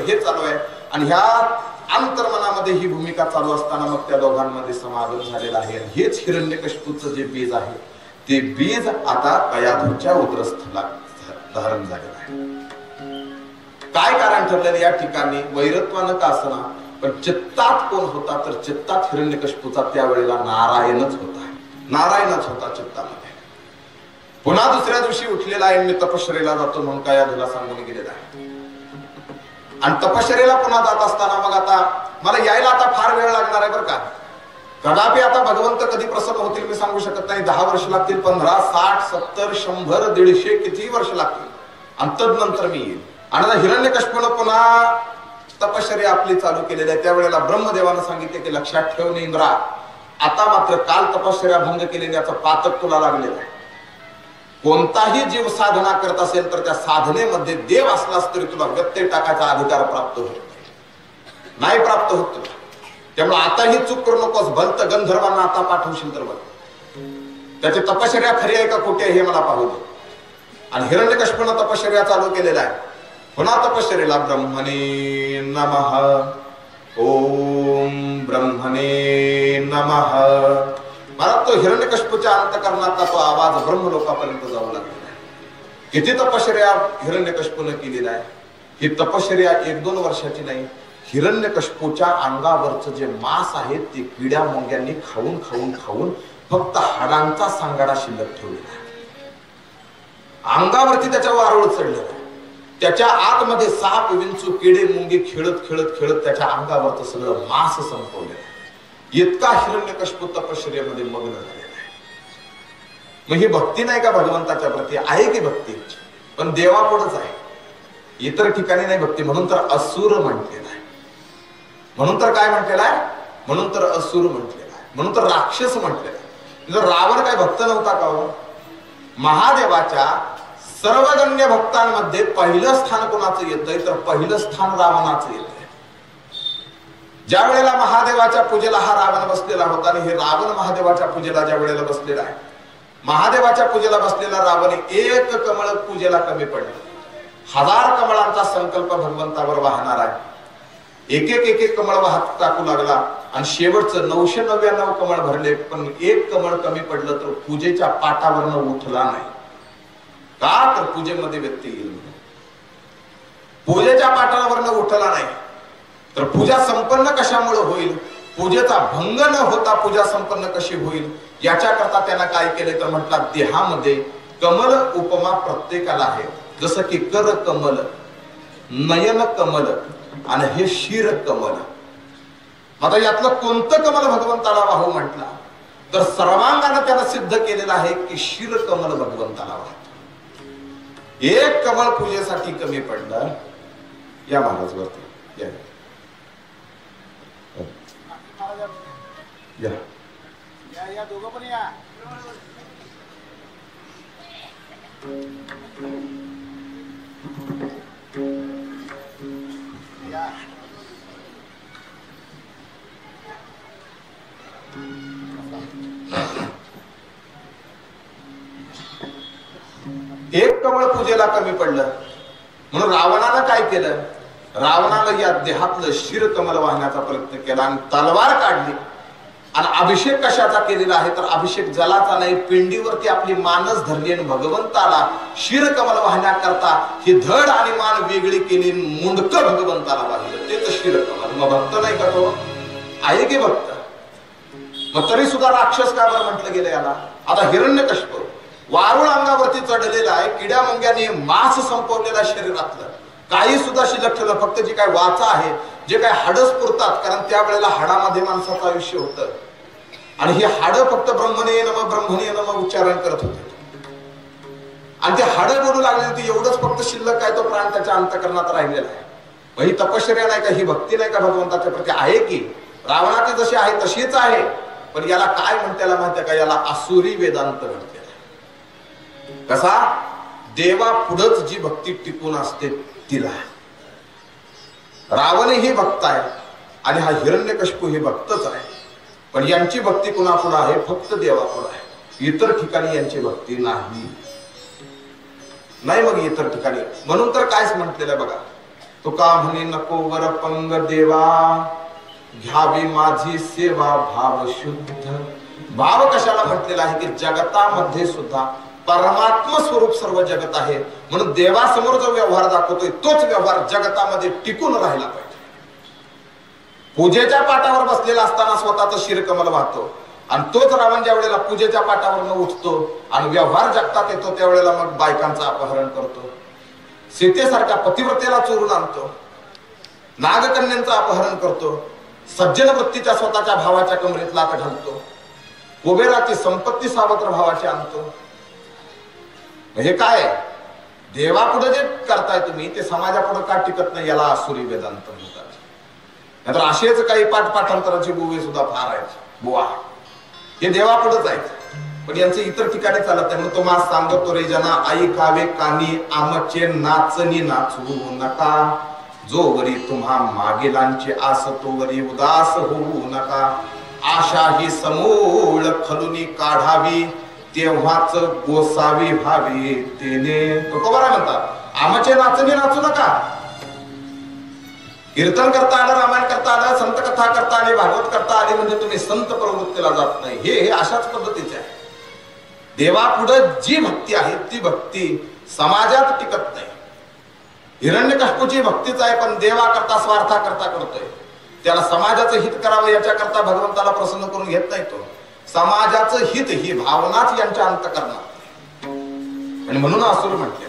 हे चालू आहे. आणि ह्या अंतर्मनामध्ये ही भूमिका चालू असताना मग त्या दोघांमध्ये समागम झालेला आहे. हेच हिरण्यकश्यपूचं जे बीज आहे ते बीज आता कयाधूच्या उदरस्थला धारण झालेलं आहे. काय कारण ठरलेलं या ठिकाणी वैरत्वानं का असना पण चित्तात कोण होता तर चित्तात हिरण्यकश्यपूचा त्यावेळेला नारायणच होता चित्तामध्ये. पुन्हा दुसऱ्या दिवशी उठलेला आहे मी तपश्चर्येला जातो म्हणून कयाधूला सांगून गेलेला आहे. आणि तपश्चर्येला पुन्हा जात असताना मग आता मला यायला आता फार वेळ लागणार आहे बरं का. कदापि आता भगवंत कधी प्रसन्न होतील मी सांगू शकत नाही. 10 वर्ष लागतील 15 60 70 100 150 किती वर्ष लागतील आणि तदनंतर मी येईल. आणि आता हिरण्यकश्यपूनं पुन्हा तपश्चर्या आपली चालू केलेली आहे. त्यावेळेला ब्रह्मदेवानं सांगितले की लक्षात ठेव इंद्रा आता मात्र काल तपश्चर्या भंग केलेली याचा पातक तुला लागलेला आहे. कोणताही जीव साधना करत असेल तर त्या साधनेमध्ये देव असलास तरी तुला व्यत्यय टाकायचा अधिकार प्राप्त होत नाही प्राप्त होत तुला. त्यामुळे आता ही चूक करू नकोस. भलत गंधर्वांना आता पाठवशील तर बघ त्याची तपश्चर्या खरी आहे का खोटी आहे हे मला पाहू दे. आणि हिरण्यकश्यपूनं तपश्चर्या चालू केलेला आहे. पुन्हा तपश्चर्येला ब्रह्मणे नमः ओम ब्रह्मणे नमः. मला तो हिरण्यकश्यपूच्या अंतःकरणाचा तो आवाज ब्रह्मलोकापर्यंत जाऊ लागला. किती तपश्चर्या हिरण्यकश्यपूने केलेली आहे. ही तपश्चर्या 1-2 वर्षाची नाही. हिरण्यकश्यपूच्या अंगावरचं जे मांस आहे ते किड्या मुंग्यांनी खाऊन खाऊन खाऊन फक्त हाडांचा सांगाडा शिल्लक ठेवलेला आहे. अंगावरती त्याच्या वारुळ चढलेलं आहे. त्याच्या आतमध्ये साप विंचू किडे मुंगे खेळत खेळत खेळत त्याच्या अंगावरचं सगळं मांस संपवलेलं आहे. इतका हिरण्यकश्यपू तपश्चर्येमध्ये मग्न झालेला आहे. मग ही भक्ती नाही का भगवंताच्या प्रती? आहे की भक्ती, पण देवापुढेच आहे, इतर ठिकाणी नाही भक्ती. म्हणून तर असुर म्हटलेला आहे. म्हणून तर काय म्हटलेला आहे? म्हणून तर असुर म्हटलेला आहे. म्हणून तर राक्षस म्हटलेला आहे. जर रावण काय भक्त नव्हता का हो? महादेवाच्या सर्वगण्य भक्तांमध्ये पहिलं स्थान कोणाचं येतंय तर पहिलं स्थान रावणाचं येतंय. ज्या वेळेला महादेवाच्या पूजेला हा रावण बसलेला होता आणि हे रावण महादेवाच्या पूजेला ज्या वेळेला बसलेला आहे, महादेवाच्या पूजेला बसलेला रावण एक कमळ पूजेला कमी पडलं. 1000 कमळांचा संकल्प भगवंतावर वाहणार आहे. एक एक कमळ वाहत टाकू लागला आणि शेवटचं 999 कमळ भरले, पण एक कमळ कमी पडलं तर पूजेच्या पाटावरनं उठला नाही. का तर पूजेमध्ये व्यत्यय येईल. पूजेच्या पाटावरनं उठला नाही तर पूजा संपन्न कशामुळे होईल? पूजेचा भंग न होता पूजा संपन्न कशी होईल याच्याकरता त्यांना काय केले तर म्हटलं, देहामध्ये कमल उपमा प्रत्येकाला आहे. जसं की कर कमल, नयन कमल आणि हे शिर कमल. आता यातलं कोणतं कमल भगवंताला वाहू म्हटला तर सर्वांगाने त्याला सिद्ध केलेलं आहे की शिर कमल भगवंताला वाहतो. एक कमल पूजेसाठी कमी पडलं. या महाराज वरती या. या दोघं पण या. एक कमळ पूजेला कमी पडलं म्हणून रावणानं काय केलं? रावणानं या देहातलं शिर कमल वाहण्याचा प्रयत्न केला आणि तलवार काढली. आणि अभिषेक कशाचा केलेला आहे तर अभिषेक जलाचा नाही, पिंडीवरती आपली मानस धरली आणि भगवंताला शिर कमल वाहण्याकरता ही धड आणि मान वेगळी केली, मुंडक भगवंताला वाहिलं. ते तर शिर कमल. मग भक्त नाही का तो? आहे की भक्त? मग तरी सुद्धा राक्षस का बरं म्हटलं गेलं याला? आता हिरण्यकश्यप वारुळ अंगावरती चढलेला आहे, किड्या मुंग्याने मांस संपवलेला शरीरातलं काही सुद्धा शिल्लक ठेवलं. फक्त जी काय वाचा आहे, जे काय हाडच पुरतात, कारण त्यावेळेला हाडामध्ये माणसाचं आयुष्य होतं आणि ही हाडं फक्त ब्रह्मणे नम उच्चारण करत होते आणि ते हाडं बोलू लागले होते. एवढंच फक्त शिल्लक काय तो प्राण त्याच्या अंतःकरणात राहिलेला आहे. मग ही तपश्चर्या नाही का? ही भक्ती नाही का भगवंताच्या प्रती? आहे की रावणाची जशी आहे तशीच आहे, पण याला काय म्हणते माहिती का? याला आसुरी वेदांत म्हणते. कसा? देवा पुढंच जी भक्ती टिकून असते तिला. रावण ही भक्त आहे आणि हा हिरण्यकश्यप हे भक्तच आहे, पण यांची भक्ती कुणापुढे आहे? फक्त देवापुढे आहे. इतर ठिकाणी यांची भक्ती नाही. मग इतर ठिकाणी म्हणून तर कायच म्हटलेलं बघा, तुका म्हणे नको वर पंग देवा, घ्यावी माझी सेवा भाव शुद्ध. भाव कशाला म्हटलेला आहे की जगतामध्ये सुद्धा परमात्मा स्वरूप सर्व जगत आहे, म्हणून देवासमोर जो व्यवहार दाखवतोय तोच व्यवहार जगतामध्ये टिकून राहिला पाहिजे. पूजेच्या पाटावर बसलेला असताना स्वतःचं शिरकमल वाहतो आणि तोच रावण ज्या वेळेला पूजेच्या पाटावर उठतो आणि व्यवहार जगतात येतो त्यावेळेला मग बायकांचं अपहरण करतो, सीतेसारख्या पतिव्रतेला चोरून आणतो, नागकन्यांचं अपहरण करतो, सज्जन वृत्तीच्या स्वतःच्या भावाच्या कमरेत लाथ घालतो, कुबेराची संपत्ती सावत्र भावाची आणतो. हे काय? देवापुढे जे करताय तुम्ही ते समाजापुढे का टिकत नाही? याला आसुरी वेदांत म्हणतात. नाहीतर असेच काही पाठांतराची बुवे सुद्धा फार आहेत. बुवा हे देवापुढेच आहेत, पण यांचं इतर ठिकाणी चालत नाही. म्हणून तुम्हाला सांगतो रे जना, आई कावे कानी आमचे नाचनी नाचू नका, जोवरी तुम्हा मागेलांची आस तोवरी उदास होऊ नका. आशा ही समूळ खलुनी काढावी, तेव्हाच गोसावी भावी तेने. तुकोबारा म्हणतात आमचे नाचणी नाचू नका. कीर्तन करता आलं, रामायण करता आलं, संत कथा करता आली, भागवत करता आली म्हणजे तुम्ही संत प्रवृत्तीला जात नाही. हे अशाच पद्धतीचे आहे. देवापुढे जी भक्ती आहे ती भक्ती समाजात टिकत नाही. हिरण्यकश्यपूची भक्तीच आहे, पण देवा करता स्वार्था करता करतोय. त्याला समाजाचं हित करावं याच्या करता भगवंताला प्रसन्न करून घेत नाही. तो समाजाचं हित ही भावनाच यांच्या अंतःकरणात आणि म्हणून असुर म्हटले.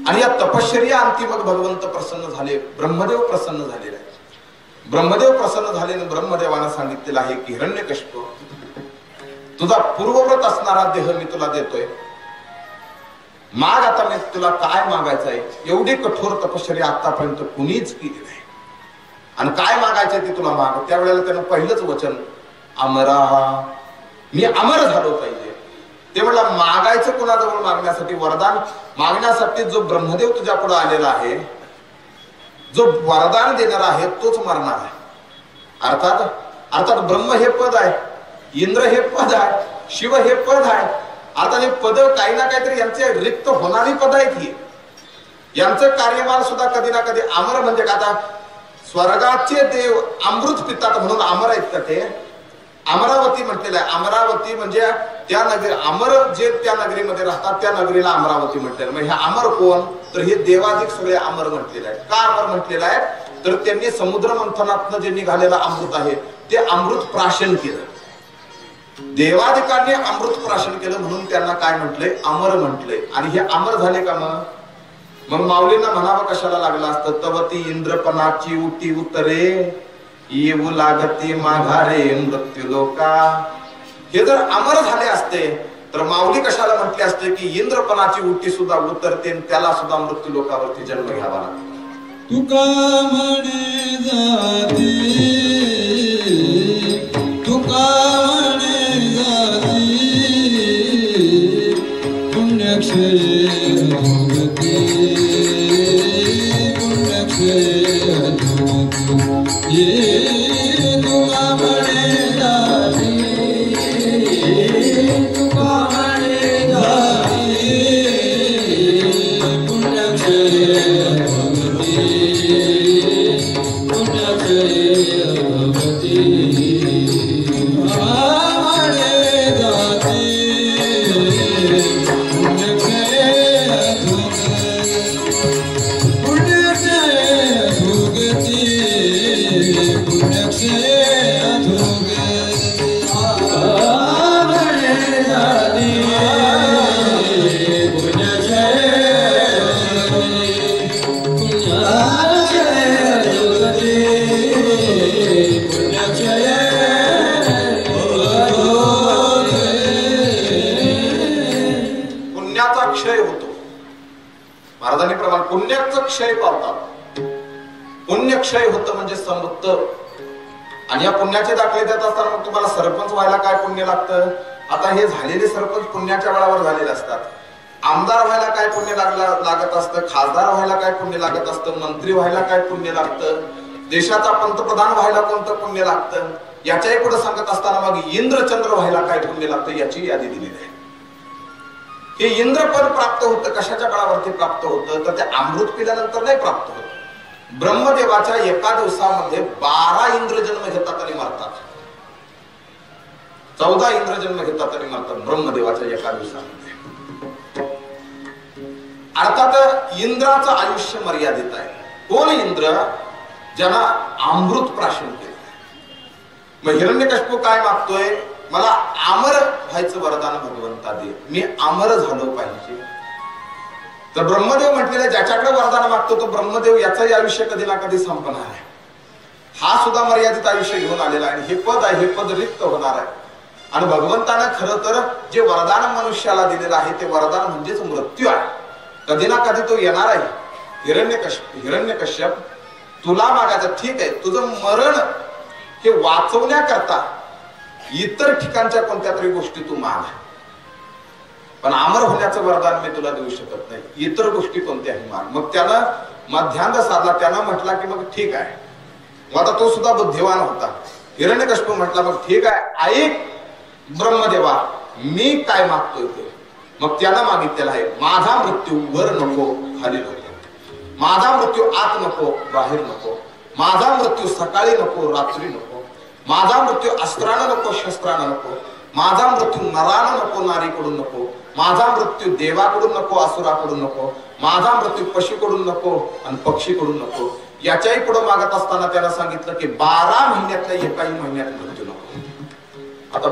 आणि या तपश्चर्या अंती मग भगवंत प्रसन्न झाले, ब्रह्मदेव प्रसन्न झालेले आहे. ब्रह्मदेव प्रसन्न झाले आणि ब्रह्मदेवानं सांगितलेलं आहे की हिरण्यकश्यप, तुझा पूर्वव्रत असणारा देह मी तुला देतोय, माग आता मी तुला काय मागायचं आहे. एवढी कठोर तपश्चर्या आतापर्यंत कुणीच केली नाही. आणि काय मागायचंय ते तुला माग. त्यावेळेला त्यानं पहिलंच वचन अमरा, मी अमर झालो पाहिजे. ते म्हणलं मागायचं कुणाजवळ मागण्यासाठी, वरदान मागण्यासाठी जो ब्रह्मदेव तुझ्या पुढे आलेला आहे, जो वरदान देणारा आहे तोच मरणार आहे. अर्थात ब्रह्म हे पद आहे, इंद्र हे पद आहे, शिव हे पद आहे. आता हे पद काही ना काहीतरी यांचे रिक्त होणारी पद आहेत. ही यांचं कार्यमाल सुद्धा कधी ना कधी अमर म्हणजे का, आता स्वर्गाचे देव अमृत पितात म्हणून अमर आहेत का ते. अमरावती म्हटलेलं आहे. अमरावती म्हणजे त्या नगरी, अमर जे त्या नगरीमध्ये राहतात त्या नगरीला अमरावती म्हटलेलं. मग हे अमर कोण, तर हे देवाधिक सगळे अमर म्हटलेलं आहे. का अमर म्हटलेलं आहे, तर त्यांनी समुद्र मंथनातनं जे निघालेलं अमृत आहे ते अमृत प्राशन केलं. देवाधिकांनी अमृत प्राशन केलं म्हणून त्यांना काय म्हटलंय, अमर म्हटलंय. आणि हे अमर झाले का मग माऊलींना म्हणावं कशाला लागलं असतं, तवती इंद्रपणाची उटी उतरे येऊ लागती माघारे मृत्यू लोका. हे जर अमर झाले असते तर माऊली कशाला म्हटले असते की इंद्रपणाची उटी सुद्धा उतरते, त्याला सुद्धा मृत्यू लोकावरती जन्म घ्यावा लागतो. तुका म्हणे जाती, तुका म्हणे जाती, पुण्यक्षय भोगती, पुण्यक्षय भोगती. ये तुका म्हणे जाती, तुका म्हणे जाती, पुण्यक्षय भोगती, पुण्यक्षय भोगती. महाराजांनी प्रमाण पुण्याचं क्षय पावतात. पुण्यक्षय होतं म्हणजे समृद्ध. आणि या पुण्याचे दाखले देत असताना मग तुम्हाला सरपंच व्हायला काय पुण्य लागतं. आता हे झालेले सरपंच पुण्याच्या बळावर झालेले असतात. आमदार व्हायला काय पुण्य लागत असतं, खासदार व्हायला काय पुण्य लागत असतं, मंत्री व्हायला काय पुण्य लागतं, देशाचा पंतप्रधान व्हायला कोणतं पुण्य लागतं, याच्याही पुढे सांगत असताना मग इंद्रचंद्र व्हायला काय पुण्य लागतं याची यादी दिलेली आहे. हे इंद्रपद प्राप्त होतं कशाच्या बळावरती प्राप्त होतं, तर ते अमृत पिल्यानंतर नाही प्राप्त होत. ब्रह्मदेवाच्या एका दिवसामध्ये 12 इंद्र जन्म घेतात आणि मरतात. 14 इंद्र जन्म घेतात आणि मरतात ब्रह्मदेवाच्या एका दिवसामध्ये. अर्थात इंद्राचं आयुष्य मर्यादित आहे. कोण इंद्र, ज्यांना अमृत प्राशन केलं. मग हिरण्यकश्यप काय मागतोय, मला अमर व्हायचं वरदान भगवंता दे, मी अमर झालो पाहिजे. तर ब्रह्मदेव म्हटलेले ज्याच्याकडे वरदान मागतो तो ब्रह्मदेव याचंही आयुष्य कधी ना कधी संपणार आहे. हा सुद्धा मर्यादित आयुष्य घेऊन आलेला आहे. हे पद आहे, हे पद रिक्त होणार आहे. आणि भगवंतानं खरं तर जे वरदान मनुष्याला दिलेलं आहे ते वरदान म्हणजेच मृत्यू आहे. कधी ना कधी तो येणार आहे. हिरण्यकश्यप तुला मागायचं ठीक आहे, तुझं मरण हे वाचवण्याकरता इतर ठिकाणच्या कोणत्या तरी गोष्टी तू माग, पण अमर होण्याचं वरदान मी तुला देऊ शकत नाही. इतर गोष्टी कोणत्याही माग. मग त्यानं मध्यांत साधला. त्यानं म्हटला की मग ठीक आहे. मग आता तो सुद्धा बुद्धिवान होता. हिरण्यकश्यप म्हटला मग ठीक आहे, ऐक ब्रह्मदेवा मी काय मागतोय ते. मग त्यानं मागितलेला आहे, माझा मृत्यू वर नको खाली नको, माझा मृत्यू आत नको बाहेर नको, माझा मृत्यू सकाळी नको रात्री नको, माझा मृत्यू अस्त्रानं नको शस्त्रानं नको, माझा मृत्यू नरानं नको नारीकडून नको, माझा मृत्यू देवाकडून नको, असुराकडून नको, माझा मृत्यू पशुकडून नको आणि पक्षीकडून नको. याच्याही पुढे मागत असताना त्याला सांगितलं की 12 महिन्यातल्या एकाही महिन्यात मृत्यू नको. आता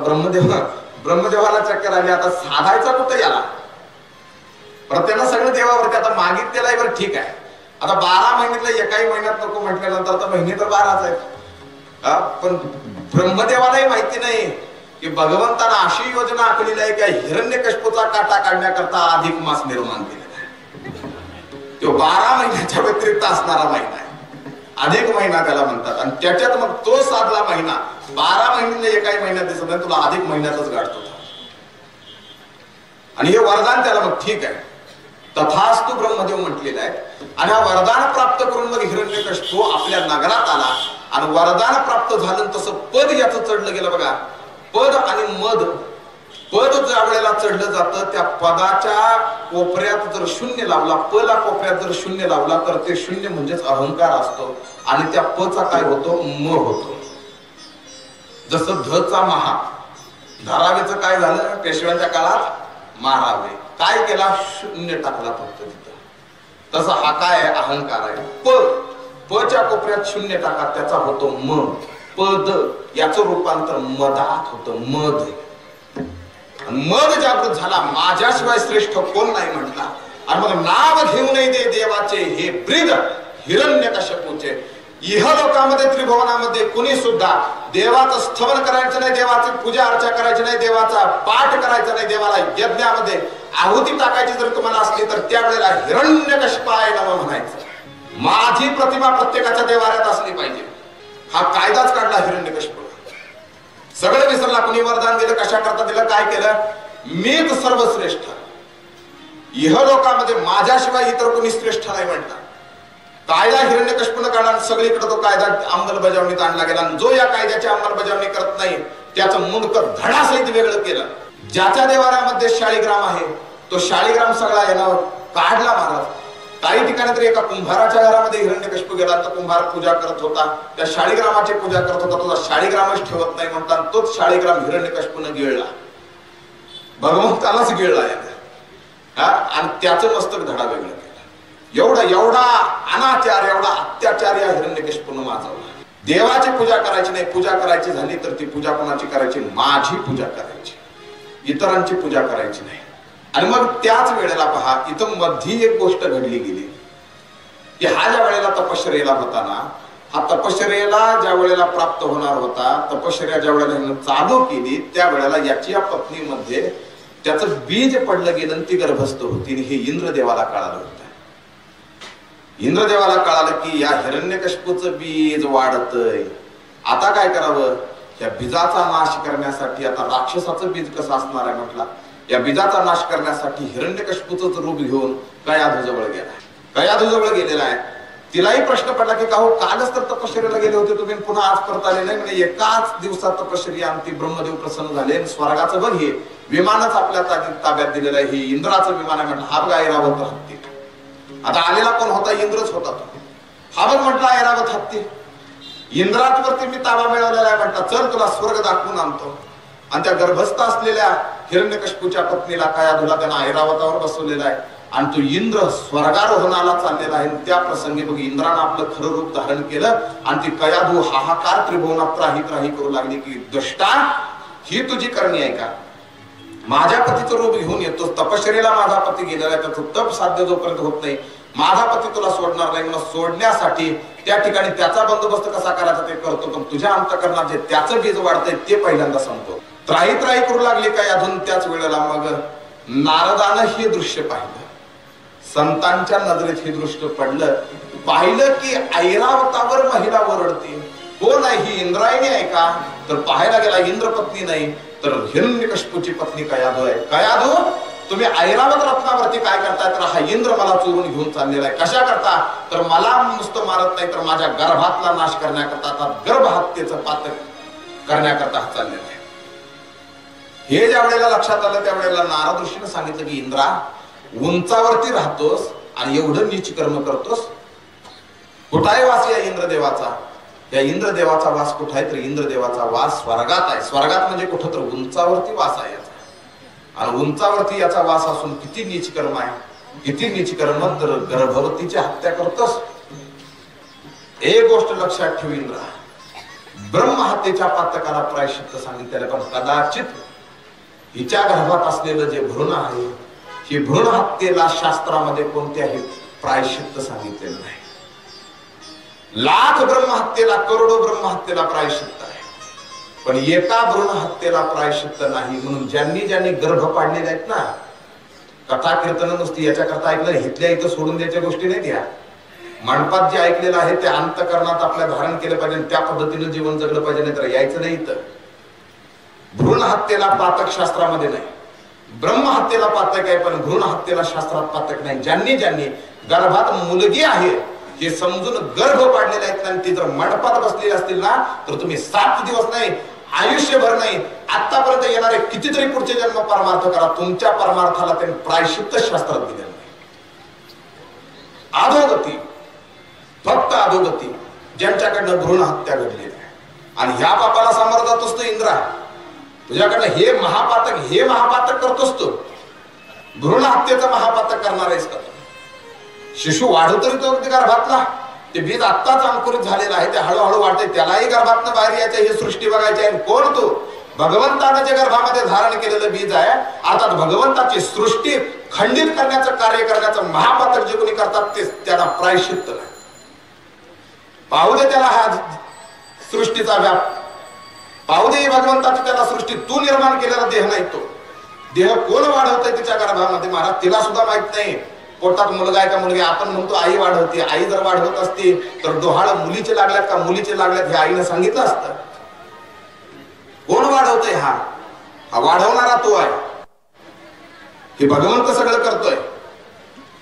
ब्रह्मदेवाला चक्कर आली, आता साधायचा कुठं याला? पण त्यानं सगळं देवावरती आता मागितलेलं आहे. बरं ठीक आहे, आता 12 महिन्यातल्या एकाही महिन्यात नको म्हटल्यानंतर आता महिने तर 12च आहेत. पण ब्रह्मदेवालाही माहिती नाही की भगवंतानं अशी योजना आखलेली आहे की हिरण्यकश्यपूचा काटा काढण्याकरता अधिक मास निर्माण केलेला आहे. तो 12 महिन्याच्या व्यतिरिक्त असणारा महिना आहे, अधिक महिना त्याला म्हणतात. आणि त्याच्यात मग तो साधला महिना 12 महिन्यातल्या एकाही महिन्यात दिसत नाही, तुला अधिक महिन्यातच गाठतो. आणि हे वरदान त्याला मग ठीक आहे, तथास्तु ब्रह्मदेव म्हटलेलं आहे. आणि हा वरदान प्राप्त करून मग हिरण्यकश्यपू आपल्या नगरात आला. आणि वरदान प्राप्त झालं तसं पद याचं चढलं गेलं बघा. पद आणि मद, पद ज्या वेळेला चढलं जातं त्या पदाच्या कोपऱ्यात जर शून्य लावला, पला कोपऱ्यात जर शून्य लावला तर ते शून्य म्हणजेच अहंकार असतो. आणि त्या पचा काय होतो? म होतो. जसं धचा महा, धारावीचं काय झालं पेशव्यांच्या काळात? मारावे. काय केला? शून्य टाकला फक्त तिथं. तसा हा काय आहे? अहंकार आहे. पच्या कोपऱ्यात शून्य टाका, त्याचा होतो म. पद याचं रूपांतर मदात होतं. मद जागृत झाला, माझ्याशिवाय श्रेष्ठ कोण नाही म्हटला. आणि मग नाव घेऊ नये दे देवाचे हे ब्रीद हिरण्यकश्यपूचे. इहलोकामध्ये त्रिभुवनामध्ये कुणी सुद्धा देवाचं स्तवन करायचं नाही, देवाची पूजा अर्चा करायची नाही, देवाचा पाठ करायचा नाही, देवाला यज्ञामध्ये आहुती टाकायची जर तुम्हाला असली तर त्यावेळेला हिरण्यकश्यपाय नमः म्हणायचं. माझी प्रतिमा प्रत्येकाच्या देवाऱ्यात असली पाहिजे. हा कायदाच काढला हिरण्यकश्यपूने. सगळं विसरला. कुणी वरदान दिलं, कशा करता दिलं, काय केलं? मीच सर्वश्रेष्ठ. इहलोकामध्ये माझ्याशिवाय इतर कोणी श्रेष्ठ नाही म्हटला. कायदा हिरण्यकश्यपूने काढला, सगळीकडे तो कायदा अंमलबजावणीत आणला गेला. जो या कायद्याची अंमलबजावणी करत नाही त्याचं मुंडक धडासहित वेगळं केलं. ज्याच्या देवाऱ्यामध्ये शाळीग्राम आहे तो शाळीग्राम सगळा यानं काढला महाराज. काही ठिकाणी तरी एका कुंभाराच्या घरामध्ये हिरण्यकश्यपू गेला तर कुंभार पूजा करत होता, त्या शाळीग्रामाची पूजा करत होता. तुझा शाळीग्रामच ठेवत नाही म्हणतात. तोच शाळीग्राम हिरण्यकश्यपूने गिळला, भगवंतालाच गिळला याने. आणि त्याचं मस्तक धडा वेगळं केलं. एवढा अनाचार, एवढा अत्याचार या हिरण्यकश्यपूने माजवला. देवाची पूजा करायची नाही, पूजा करायची झाली तर ती पूजा कोणाची करायची? माझी पूजा करायची, इतरांची पूजा करायची नाही. आणि मग त्याच वेळेला पहा, इथं मध्ये एक गोष्ट घडली गेली की हा ज्या वेळेला तपश्चर्येला होता ना, हा तपश्चर्येला ज्या वेळेला प्राप्त होणार होता, तपश्चर्या ज्या वेळेला चालू केली त्या वेळेला याची या पत्नीमध्ये त्याचं बीज पडलं गेलं, ती गर्भस्थ होती. हे इंद्रदेवाला कळालं होतं. इंद्रदेवाला कळालं की या हिरण्यकश्यपूचं बीज वाढतंय. आता काय करावं? या बीजाचा नाश करण्यासाठी आता राक्षसाचं बीज कसं असणार आहे म्हटला. या बीजाचा नाश करण्यासाठी हिरण्यकश्यपूचं रूप घेऊन कयाधूजवळ गेला. कयाधूजवळ गेलेला आहे. तिलाही प्रश्न पडला की का हो, कालच तर तपश्चर्येला गेले होते तुम्ही, पुन्हा आज परत आले नाही. म्हणजे एकाच दिवसात तपश्चर्या आणि ब्रह्मदेव प्रसन्न झाले. स्वर्गाचं बघ, हे विमानच आपल्या ताब्यात दिलेलं आहे. हे इंद्राचं विमान आहे म्हटलं. हा बघा ऐरावत हत्ती. आता आलेला कोण होता? इंद्रच होता तो. हा बघ म्हटला ऐरावत हत्ती. इंद्रावरती मी ताबा मिळवलेला आहे म्हटला. चल तुला स्वर्ग दाखवून आणतो. आणि त्या गर्भस्थ असलेल्या हिरण्यकश्यपूच्या पत्नीला कयाधूला त्यानं ऐरावतावर बसवलेला आहे. आणि तो इंद्र स्वर्गारोहणाला चाललेला आहे. त्या प्रसंगी बघ इंद्रानं आपलं खरं रूप धारण केलं. आणि ती कयाधू हाहाकार त्रिभुवनात त्राही त्राही करू लागली की दृष्टा, ही तुझी करणी आहे का? माझ्या पतीचं रूप घेऊन येतोस, तपश्चर्येला माझा पती गेलेला आहे, त्याचं तप साध्य जोपर्यंत होत नाही माझा पती तुला सोडणार नाही. म्हणून सोडण्यासाठी त्या ठिकाणी त्याचा बंदोबस्त कसा करायचा ते करतो, पण तुझ्या अंतःकरणात जे त्याचं बीज वाढतंय ते पहिल्यांदा सांगतो. त्राही त्राही करू लागली काय अजून. त्याच वेळेला मग नारदानं हे दृश्य पाहिलं. संतांच्या नजरेत हे दृश्य पडलं. पाहिलं की ऐरावतावर महिला ओरडते. कोण आहे ही? इंद्रायणी आहे का? तर पाहायला गेला इंद्रपत्नी नाही तर हिरण्यकश्यपूची पत्नी कयाधू आहे. कयाधू, तुम्ही ऐरावत रत्नावरती काय करताय? तर हा इंद्र मला चोरून घेऊन चाललेला आहे. कशा करता? तर मला नुसतं मारत नाही तर माझ्या गर्भातला नाश करण्याकरता, गर्भहत्येचं पातक करण्याकरता हा चाललेला आहे. हे ज्या वेळेला लक्षात आलं त्यावेळेला नारद ऋषीने सांगितलं की इंद्रा, उंचावरती राहतोस आणि एवढं नीच कर्म करतोस. कुठाय वास या इंद्रदेवाचा? या इंद्रदेवाचा वास कुठं आहे? तर इंद्रदेवाचा वास स्वर्गात आहे. स्वर्गात म्हणजे कुठं? तर उंचावरती वास आहे याचा. आणि उंचावरती याचा वास असून किती नीच कर्म आहे, किती नीच कर्म तर गर्भवतीची हत्या करतोस. एक गोष्ट लक्षात ठेव इंद्रा, ब्रह्महत्येच्या पातकाला प्रायश्चित्त सांगितलेलं, पण कदाचित हिच्या गर्भात असलेलं जे भ्रूण आहे, ही भ्रूण हत्येला शास्त्रामध्ये कोणत्याही प्रायश्चित्त सांगितलेलं नाही. लाख ब्रह्महत्येला, करोडो ब्रह्महत्येला प्रायश्चित्त आहे, पण एका भ्रूण हत्येला प्रायश्चित्त नाही. म्हणून ज्यांनी ज्यांनी गर्भ पाडलेले आहेत ना, कथा कीर्तन नुसती याच्याकरता ऐकलं, इथल्या इथं सोडून द्यायच्या गोष्टी नाहीत. या मंडपात जे ऐकलेलं आहे ते अंतःकरणात आपल्या धारण केलं पाहिजे, त्या पद्धतीनं जीवन जगलं पाहिजे, नाही तर यायचं नाही. इथं भ्रूण हत्येला पातक शास्त्रामध्ये नाही, ब्रह्म हत्येला पातक आहे, पण भ्रूण हत्येला शास्त्रात पातक नाही. ज्यांनी ज्यांनी गर्भात मुलगी आहे हे समजून गर्भ पाडलेले आहेत आणि ती जर मंडपात बसलेली असतील ना, तर तुम्ही 7 दिवस नाही, आयुष्यभर नाही, आतापर्यंत येणारे कितीतरी पुढचे जन्म परमार्थ करा, तुमच्या परमार्थाला त्यांनी प्रायश्चित्त शास्त्रात दिलेलं नाही. अधोगती, फक्त अधोगती ज्यांच्याकडनं भ्रूण हत्या घडलेली आहे. आणि ह्या पापाला सामोरं जातोस तो इंद्रा, तुझ्याकडनं हे महापातक करतोस तू, भ्रूण हत्येचं महापातक करणार आहेस का? शिशु वाढू तरी तो गर्भातला, ते बीज आत्ताच अंकुरित झालेलं आहे, ते हळूहळू वाढते, त्यालाही गर्भातनं बाहेर यायचं, ही सृष्टी बघायची आहे. कोण तो? भगवंतानं जे गर्भामध्ये धारण केलेलं बीज आहे. आता भगवंताची सृष्टी खंडित करण्याचं कार्य करण्याचं महापातक जे कोणी करतात ते त्यांना प्रायश्चित्त नाही. पाहू दे त्याला हा सृष्टीचा व्याप, पाहू दे भगवंताची त्याला सृष्टी. तू निर्माण केलेला देह नाही तो देह. कोण वाढवतंय तिच्या गर्भामध्ये? महाराज तिला सुद्धा माहित नाही पोटात मुलगा आहे का मुलगी. आपण म्हणतो आई वाढवते, आई जर वाढवत असते तर डोहाळ मुलीचे लागल्यात का मुलीचे लागल्यात हे आईने सांगितलं असतं. कोण वाढवतंय? हा वाढवणारा तो आहे. हे भगवंत सगळं करतोय.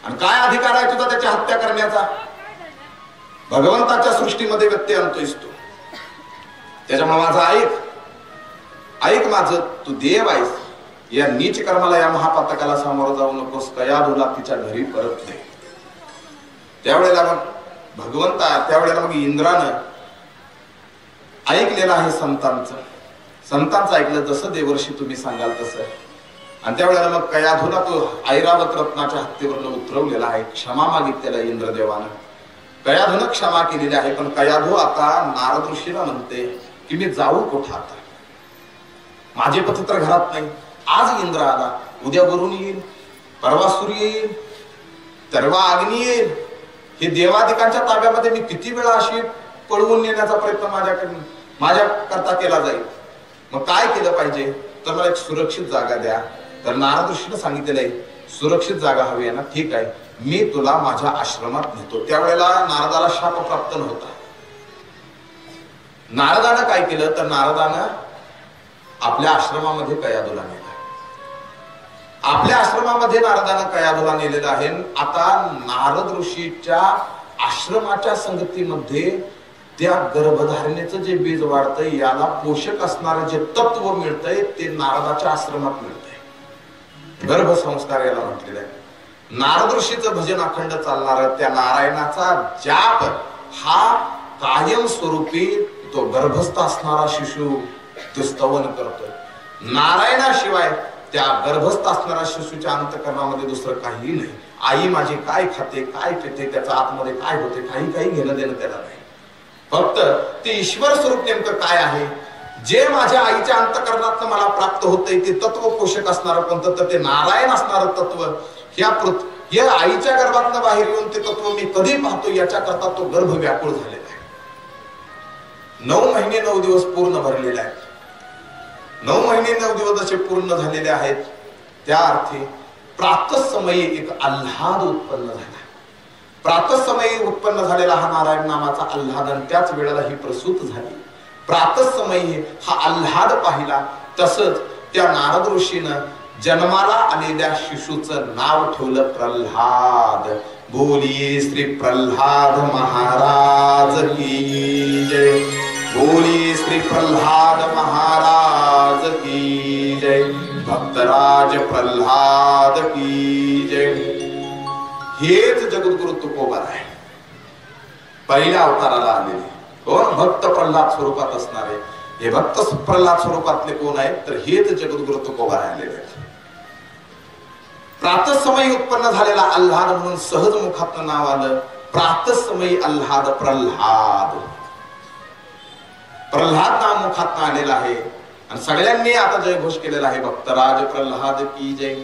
आणि काय अधिकार आहे तुझा त्याची हत्या करण्याचा? भगवंताच्या सृष्टीमध्ये व्यत्यय आणतोयस तू. त्याच्यामुळे माझं ऐक माझं, तू देव आहेस. या नीच कर्माला, या महापातकाला सामोरं जाऊ नकोस. कयाधूला तिच्या घरी परत दे. त्यावेळेला मग इंद्रानं ऐकलेलं आहे संतांचं ऐकलं, जसं देवर्षी तुम्ही सांगाल तसं. आणि त्यावेळेला मग कयाधूला तो ऐरावत रत्नाच्या हत्तेवरनं उतरवलेला आहे. क्षमा मागितलेला इंद्रदेवानं, कयाधूनं क्षमा केलेली आहे. पण कयाधू आता नारद ऋषीला म्हणते की मी जाऊ कुठं आता? माझे पती तर घरात नाही. आज इंद्र आला, उद्या वरुण येईल, परवा सूर्य येईल, तरवा अग्नी येईल. हे देवादिकांच्या ताब्यामध्ये मी किती वेळा अशी पळवून नेण्याचा प्रयत्न माझ्या करता केला जाईल. मग काय केलं पाहिजे? तर मला एक सुरक्षित जागा द्या. तर नारद ऋषीने सांगितलेलं आहे सुरक्षित जागा हवी आहे ना, ठीक आहे, मी तुला माझ्या आश्रमात नेतो. त्यावेळेला नारदाला शाप प्राप्त नव्हता. नारदानं काय केलं तर नारदानं आपल्या आश्रमामध्ये कयाधूला नेला. आपल्या आश्रमामध्ये नारदानं कयाधूला नेलेलं आहे. आता नारद ऋषीच्या आश्रमाच्या संगतीमध्ये त्या गर्भधारणेचं जे बीज वाढतंय, याला पोषक असणारं जे तत्व मिळतंय ते नारदाच्या आश्रमात मिळतंय. गर्भसंस्कार याला म्हटलेलं आहे. नारद ऋषीचं भजन अखंड चालणार, त्या नारायणाचा जाप हा कायम स्वरूपी तो गर्भस्थ असणारा शिशु तो स्तवन करतोय. नारायणाशिवाय त्या गर्भस्थ असणाऱ्या शिशूच्या अंतःकरणामध्ये दुसरं काही नाही. आई माझी काय खाते, काय पिते, त्याच्या आतमध्ये काय होते, काही घेणं देणं त्याला नाही. फक्त ते ईश्वर स्वरूप नेमकं काय आहे, जे माझ्या आईच्या अंतःकरणात मला प्राप्त होतंय ते तत्व पोषक असणार कोणतं तर ते नारायण असणार तत्व. या आईच्या गर्भातनं बाहेर येऊन ते तत्व मी कधी पाहतो याच्याकरता तो गर्भ व्याकुळ झालेला आहे. 9 महिने 9 दिवस पूर्ण भरलेले आहेत. 9 महिने 9 दिवस असे पूर्ण झालेले आहेत. त्या अर्थी प्रातःसमयी एक आल्हाद उत्पन्न झाला. प्रातःसमयी उत्पन्न झालेला हा नारायण नामाचा आल्हाद, आणि त्याच वेळेला ही प्रसूत झाली. प्रातःसमयी हा आल्हाद पाहिला. तसंच त्या नारद ऋषीनं जन्माला आलेल्या शिशूचं नाव ठेवलं प्रल्हाद. बोलिये श्री प्रल्हाद महाराज की जय. बोलिये श्री प्रल्हाद महाराज की जय. भक्तराज प्रल्हाद की जय. हेच जगद्गुरु तुकोबार आहे, पहिल्या अवताराला आलेले. कोण? भक्त प्रल्हाद स्वरूपात असणारे. हे भक्त प्रल्हाद स्वरूपातले कोण आहेत तर हेच जगद्गुरु तुकोबार आलेले आहेत. प्रातःसमयी उत्पन्न झालेला आल्हाद म्हणून सहज मुखातनं नाव आलं. प्रातःसमयी आल्हाद प्रल्हाद. प्रल्हाद नाव मुखातनं आलेलं आहे आणि सगळ्यांनी आता जयघोष केलेला आहे. भक्तराज प्रल्हाद की जय.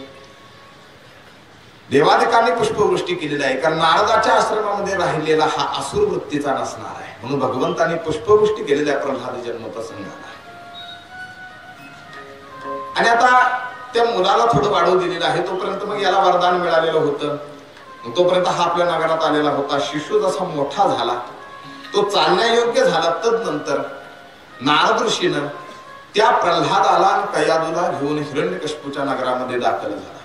देवादिकांनी पुष्पवृष्टी केलेली आहे कारण नारदाच्या आश्रमामध्ये राहिलेला हा असुर वृत्तीचा नसणार आहे म्हणून भगवंतांनी पुष्पवृष्टी केलेली आहे प्रल्हाद जन्म प्रसंगाला. आणि आता त्या मुलाला थोडं वाढवू दिलेलं आहे. तोपर्यंत मग याला वरदान मिळालेलं होतं. तोपर्यंत हा आपल्या नगरात आलेला होता. शिशु जसा मोठा झाला तो चालण्यायोग्य झाला. तदनंतर नारद ऋषीनं त्या प्रल्हादाला आणि कयादूला घेऊन हिरण्यकश्यपूच्या नगरामध्ये दाखल झाला.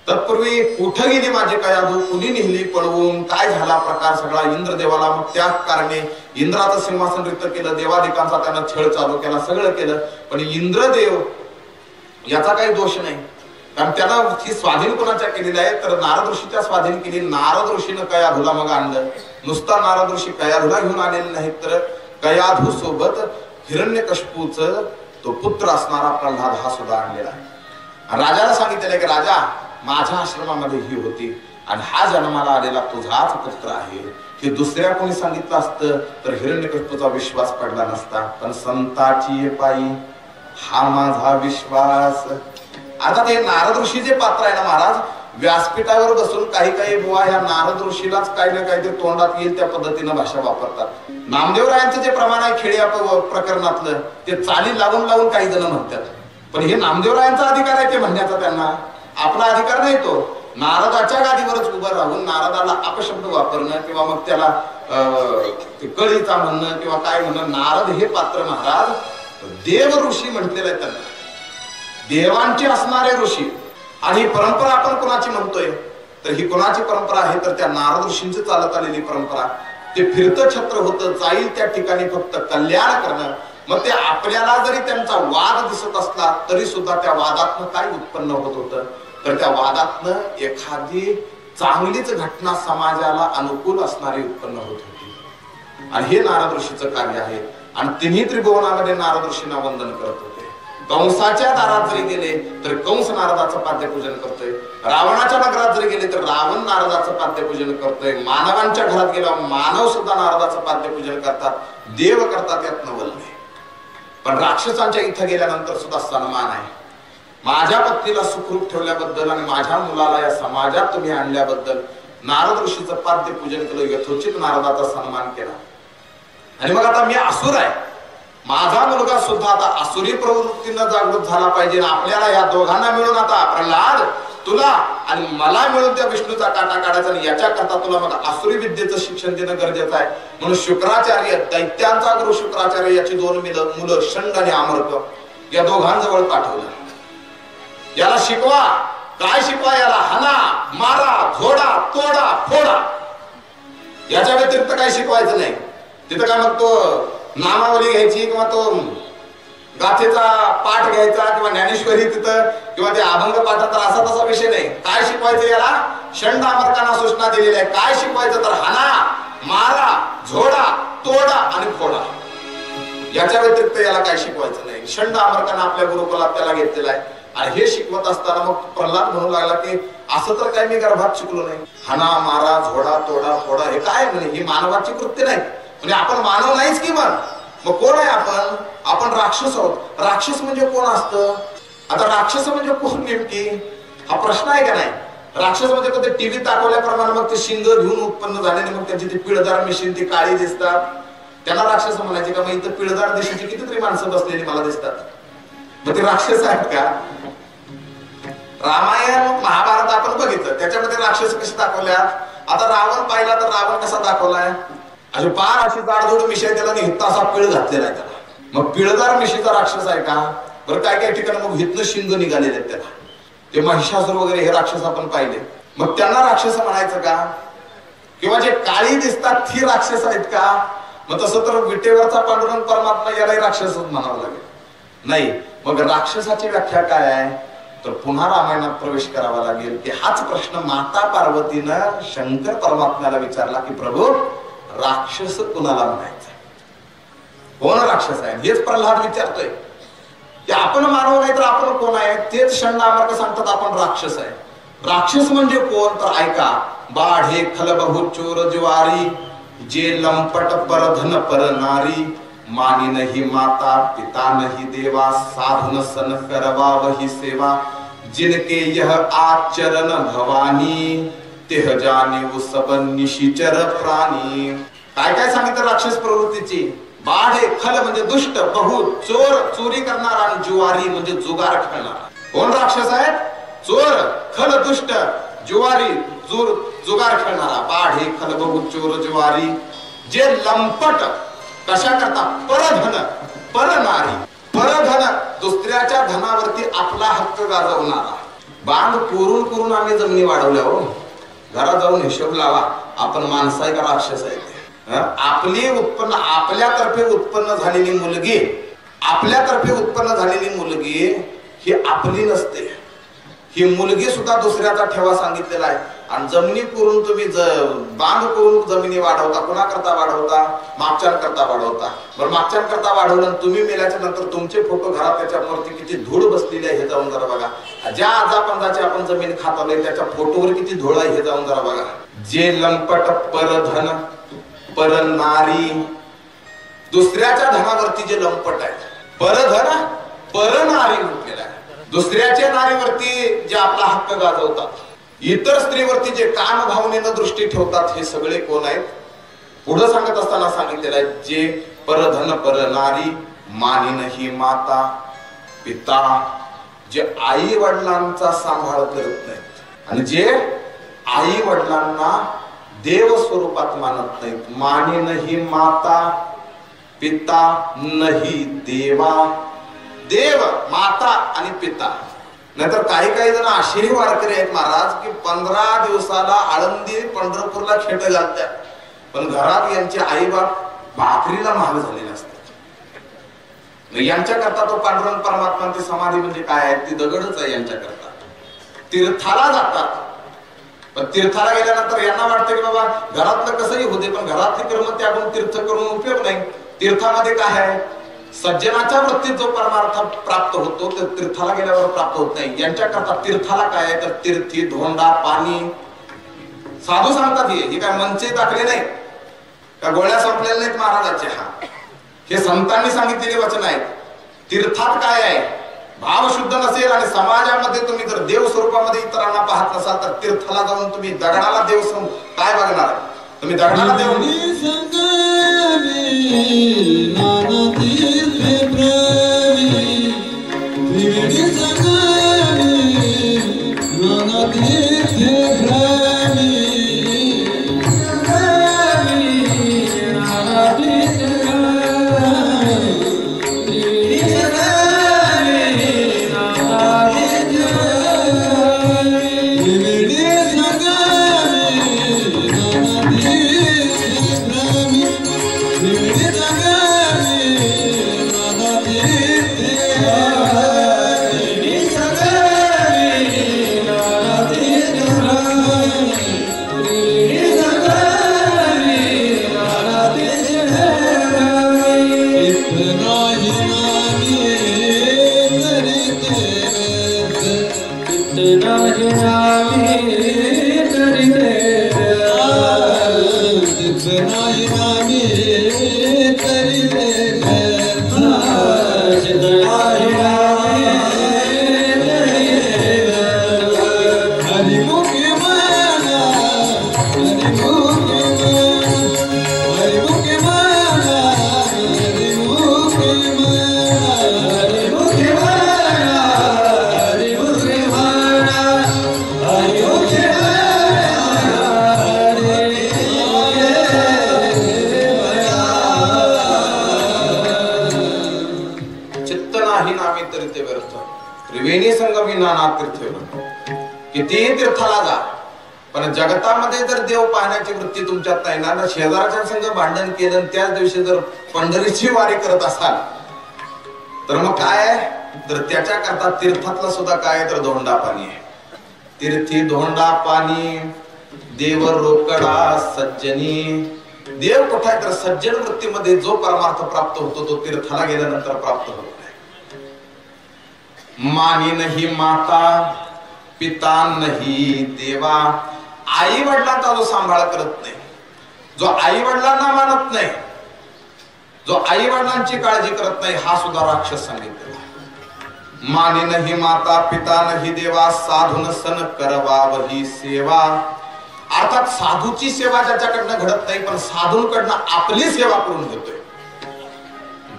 तत्पूर्वी कुठं गेली माझी कयादू, कुणी नेहली पळवून, काय झाला प्रकार सगळा इंद्रदेवाला. मग त्या कारणे इंद्राचं सिंहासन रिक्त केलं. देवादिकांचा त्यानं छळ चालू केला. सगळं केलं पण इंद्रदेव याचा काही दोष नाही कारण त्यानं ही स्वाधीन कोणाच्या केलेली आहे तर नारद ऋषीच्या स्वाधीन केली. नारद ऋषीनं कयाधूला मग आणलं. नुसता नारद ऋषी कयाधूला घेऊन आलेले नाहीत तर कयाधू सोबत हिरण्यकश्यपूच तो पुत्र असणारा प्रल्हाद हा सुद्धा आणलेला आहे. राजाला सांगितलेलं की राजा माझ्या आश्रमामध्ये ही होती आणि हा जन्माला आलेला तुझाच पुत्र आहे. हे दुसऱ्या कोणी सांगितलं असतं तर हिरण्यकश्यपूचा विश्वास पडला नसता. पण संताची पायी हा माझा विश्वास. आता ते नारद ऋषी जे पात्र आहे ना महाराज, व्यासपीठावर बसून काही काही बुवा ह्या नारद ऋषीलाच काही ना काही ते तोंडात येईल त्या पद्धतीनं भाषा वापरतात. नामदेवरायांचं जे प्रमाण आहे खेड्या प्रकरणातलं ते चाली लावून लावून काही जण म्हणतात. पण हे नामदेवरायांचा अधिकार आहे ते म्हणण्याचा, त्यांना आपला अधिकार नाही. तो नारदाच्या गादीवरच उभं राहून नारदाला अपशब्द वापरणं किंवा मग त्याला कळीचा म्हणणं किंवा काय म्हणणं. नारद हे पात्र महाराज देव ऋषी म्हटलेलं आहे त्यांना, देवांचे असणारे ऋषी. आणि ही परंपरा आपण कोणाची म्हणतोय तर ही कोणाची परंपरा आहे तर त्या नारद ऋषींची चालत आलेली परंपरा. ते फिरतं छत्र होतं, जाईल त्या ठिकाणी फक्त कल्याण करणं. मग ते आपल्याला जरी त्यांचा वाद दिसत असला तरी सुद्धा त्या वादातनं काय उत्पन्न होत होतं तर त्या वादातनं एखादी चांगलीच घटना समाजाला अनुकूल असणारी उत्पन्न होत होती. आणि हे नारद ऋषीचं कार्य आहे. आणि तिन्ही त्रिभुवनामध्ये नारद ऋषींना वंदन करत होते. कंसाच्या दारात जरी गेले तर कंस नारदाचं पाद्यपूजन करतोय. रावणाच्या नगरात जरी गेले तर रावण नारदाचं पाद्यपूजन करतोय. मानवांच्या घरात गेला मानव सुद्धा नारदाचं पाद्यपूजन करतात. देव करतात यात नवल नाही. पण राक्षसांच्या इथं गेल्यानंतर सुद्धा सन्मान आहे. माझ्या पत्नीला सुखरूप ठेवल्याबद्दल आणि माझ्या मुलाला या समाजात तुम्ही आणल्याबद्दल नारद ऋषीचं पाद्यपूजन केलं, यथोचित नारदाचा सन्मान केला. आणि मग आता मी असुर आहे, माझा मुलगा सुद्धा आता असुरी प्रवृत्तीनं जागृत झाला पाहिजे. आपल्याला या दोघांना मिळून आता प्रल्हाद तुला आणि मला मिळून त्या विष्णूचा काटा काढायचा आणि याच्याकरता तुला मग आसुरी विद्येचं शिक्षण देणं गरजेचं आहे. म्हणून शुक्राचार्य, दैत्यांचा गुरु शुक्राचार्य याची दोन मुलं षंड आणि आमर्क या दोघांजवळ पाठवलं. याला शिकवा. काय शिकवा याला? हाना, मारा, झोडा, तोडा, फोडा. याच्या व्यतिरिक्त काही शिकवायचं नाही. तिथं काय मग तो नामावली घ्यायची किंवा तो गाथेचा पाठ घ्यायचा किंवा ज्ञानेश्वरी तिथं किंवा ते अभंग पाठांतर असा तसा विषय नाही. काय शिकवायचं याला? षंड आमर्कांना सूचना दिलेली आहे. काय शिकवायचं तर हाना, मारा, झोडा, तोडा आणि फोडा. याच्या व्यतिरिक्त याला काय शिकवायचं नाही. षंड आमर्कांना आपल्या गुरुकुलात त्याला घेतलेला आहे. आणि हे शिकवत असताना मग प्रल्हाद म्हणू लागला की असं तर काय मी गर्भात शिकलो नाही. हाना, मारा, झोडा, तोडा, फोडा हे काय म्हणे? ही मानवाची कृत्य नाही. म्हणजे आपण मानव नाहीच की मग कोण आहे आपण? आपण राक्षस आहोत. राक्षस म्हणजे कोण असतं? आता राक्षस म्हणजे कोण नेमकी हा प्रश्न आहे का नाही? राक्षस म्हणजे तो ते टीव्ही दाखवल्याप्रमाणे मग ते शिंग घेऊन उत्पन्न झालेले मग त्यांची ती पिळदार मिशीन ती काळी दिसतात त्यांना राक्षस म्हणायचे का? मग इथं पिळदार दिशेची कितीतरी माणसं बसलेली मला दिसतात. मग ते राक्षस आहेत का? रामायण महाभारत आपण बघितलं त्याच्यामध्ये राक्षस कसे दाखवल्यात. आता रावण पाहिला तर रावण कसा दाखवलाय? अशी पार अशी जाडजोड मिशी त्याला हित्ता असा पिळ घातलेला आहे त्याला. मग पिळदार मिशीचा राक्षस आहे का? बरं काय काय ठिकाणी मग हितनं शिंग निघालेले आहेत त्याला. ते महिषासुर वगैरे हे राक्षस आपण पाहिले. मग त्यांना राक्षस म्हणायचं का? किंवा जे काळी दिसतात ती राक्षस आहेत का? मग तसं तर विटेवरचा पांडुरंग परमात्मा यालाही राक्षसच म्हणावं लागेल. नाही. मग राक्षसाची व्याख्या काय आहे तर पुन्हा रामायणात प्रवेश करावा लागेल की हाच प्रश्न माता पार्वतीनं शंकर परमात्म्याला विचारला की प्रभू राक्षस कुणाला म्हणायचं? कोण राक्षस आहे? हेच प्रल्हाद विचारतोय की आपण मानव नाही तर आपण कोण आहे? तेच षंड आमर्क सांगतात आपण राक्षस आहे. राक्षस म्हणजे कोण तर ऐका, बाढे खल बहु चोर ज्वारी, जे लंपट परधन पर नारी, मानी नहीं माता पिता नहीं देवा, साधन सन करवा वही सेवा, जिनके यह आचरण भवानी, तेह जाने वो सब निशिचर प्राणी. काय काय सांगितलं राक्षस प्रवृत्तीची? बाढे खल म्हणजे दुष्ट, बहु चोर चोरी करणारा, आणि जुवारी म्हणजे जुगार खेळणारा. कोण राक्षस आहेत? चोर, खल दुष्ट, जुवारी जुगार खेळणारा. बाढे खल बहु चोर जुवारी, जे लंपट कशा करता? परधन पर नारी, परधन दुसऱ्याच्या धनावरती आपला हक्क गाजवणारा. बांध कोरून कोरून आम्ही जमिनी वाढवल्या हो. घरात जाऊन हिशोब लावा, आपण माणसं आहे का राक्षस आहे? आपली उत्पन्न, आपल्यातर्फे उत्पन्न झालेली मुलगी, आपल्यातर्फे उत्पन्न झालेली मुलगी ही आपली नसते. ही मुलगी सुद्धा दुसऱ्याचा ठेवा सांगितलेला आहे. आणि जमिनी करून तुम्ही बांध करून जमिनी वाढवता. कुणाकरता वाढवता? मागच्यांकरता वाढवता. बरं, मागच्यांकरता वाढवलं, तुम्ही मेल्याच्या नंतर तुमचे फोटो घरात त्याच्यावरती किती धूळ बसलेली आहे हे जाऊन जरा बघा. ज्या आजापंजाची आपण जमीन खातवली त्याच्या फोटोवर किती धूळ आहे हे जाऊन जरा बघा. जे लंपट परधन पर नारी, दुसऱ्याच्या धनावरती जे लंपट आहे, परधन पर नारी म्हटलेलं आहे. दुसऱ्याच्या नारीवरती जे आपला हक्क गाजवतात, इतर स्त्रीवरती जे काम भावनेनं दृष्टी ठेवतात, हे सगळे कोण आहेत? पुढे सांगत असताना सांगितलेलं आहे, जे परधन पर नारी, मानी नाही माता पिता, जे आई वडिलांचा सांभाळ करत नाहीत आणि जे आई वडिलांना देव स्वरूपात मानत नाहीत. मानी नाही माता पिता नाही देवा. देव, माता आणि पिता. नाहीतर काही काही जण असेही वारकरी आहेत महाराज की 15 दिवसाला आळंदी पंढरपूरला खेट घालतात, पण घरात यांचे आई बाप भाकरीला महाग झालेले असतात. यांच्या करता तो पांडुरंग परमात्मा समाधी म्हणजे काय आहे? ती दगडच आहे यांच्या करता. तीर्थाला जातात, पण तीर्थाला गेल्यानंतर यांना वाटतं की बाबा घरातलं कसंही होते, पण घरातली कर्म त्यागून तीर्थ करून उपयोग नाही. तीर्थामध्ये काय आहे? सज्जनाच्या वृत्तीत जो परमार्थ प्राप्त होतो तो तीर्थाला गेल्यावर प्राप्त होत नाही. यांच्या करता तीर्थाला काय आहे तर तीर्थी, धोंडा, पाणी. साधू सांगतात हे काय मनचे दाखले नाही का गोळ्या संपलेल्या नाहीत महाराजाच्या. हे संतांनी सांगितलेले वचन आहेत. तीर्थात काय आहे? भाव शुद्ध नसेल आणि समाजामध्ये तुम्ही जर देव स्वरूपामध्ये इतरांना पाहत नसाल तर तीर्थाला जाऊन तुम्ही दगडाला देव काय बघणार? तुम्ही दगडाला देव कितीही तीर्थाला जा, पण जगतामध्ये जर देव पाहण्याची वृत्ती तुमच्यात नाही ना, तर शेजारच्या संग भांडण केलं त्याच दिवशी जर पंढरीची वारी करत असाल तर मग काय आहे? तर त्याच्या करता तीर्थातला सुद्धा काय तर धोंडा पाणी आहे. तीर्थी धोंडा पाणी, देव रोकडा सज्जनी. देव कुठे आहे तर सज्जन वृत्तीमध्ये जो परमार्थ प्राप्त होतो तो तीर्थाला गेल्यानंतर प्राप्त होत नाही. मानी नाही माता पिता नाही देवा, आई वडिलांचा जो सांभाळ करत नाही, जो आई वडिलांना मानत नाही, जो आई वडिलांची काळजी करत नाही, हा सुद्धा राक्षस सांगितलेला. माने नाही माता पिता नाही देवा, साधून सन करवावही सेवा. अर्थात साधूची सेवा ज्याच्याकडनं घडत नाही, पण साधूंकडनं आपली सेवा करून घेतोय.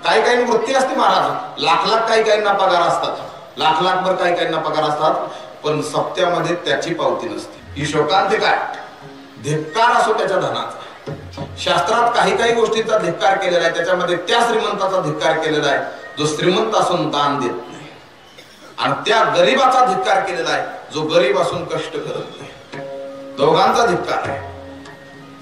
काही काही वृत्ती असते महाराज, लाख लाख काही काहींना पगार असतात, लाख लाख भर काही काहींना पगार असतात, पण सप्त्यामध्ये त्याची पावती नसते. ही शोकांतिक आहे. धिक्कार असो त्याच्या धनाचा. शास्त्रात काही काही गोष्टींचा धिक्कार केलेला आहे, त्याच्यामध्ये त्या श्रीमंताचा धिक्कार केलेला आहे जो श्रीमंत असून दान देत नाही, आणि त्या गरीबाचा धिक्कार केलेला आहे जो गरीब असून कष्ट करत नाही. दोघांचा धिक्कार आहे.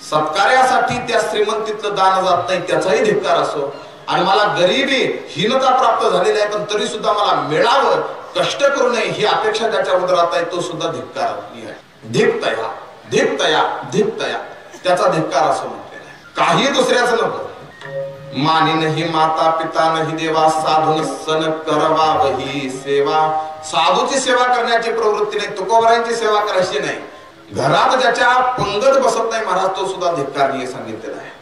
सत्कार्यासाठी त्या श्रीमंतीतलं दान जात नाही त्याचाही धिक्कार असो, आणि मला गरिबी हीनता प्राप्त झालेली आहे पण तरी सुद्धा मला मिळावं, कष्ट करू नये ही अपेक्षा ज्याच्या उदरात आहे तो सुद्धा धिक्कार आहे. धिक्तया धिक्तया धिक्तया, त्याचा धिक्कार असं म्हटलेला आहे. काही दुसऱ्याचं नको. मानी नाही माता पिता नाही देवा, साधून सन करवावही सेवा. साधूची सेवा करण्याची प्रवृत्ती नाही, तुकोबरायांची सेवा करायची नाही. घरात ज्याच्या पंगत बसत नाही महाराज, तो सुद्धा धिक्कार सांगितलेला आहे.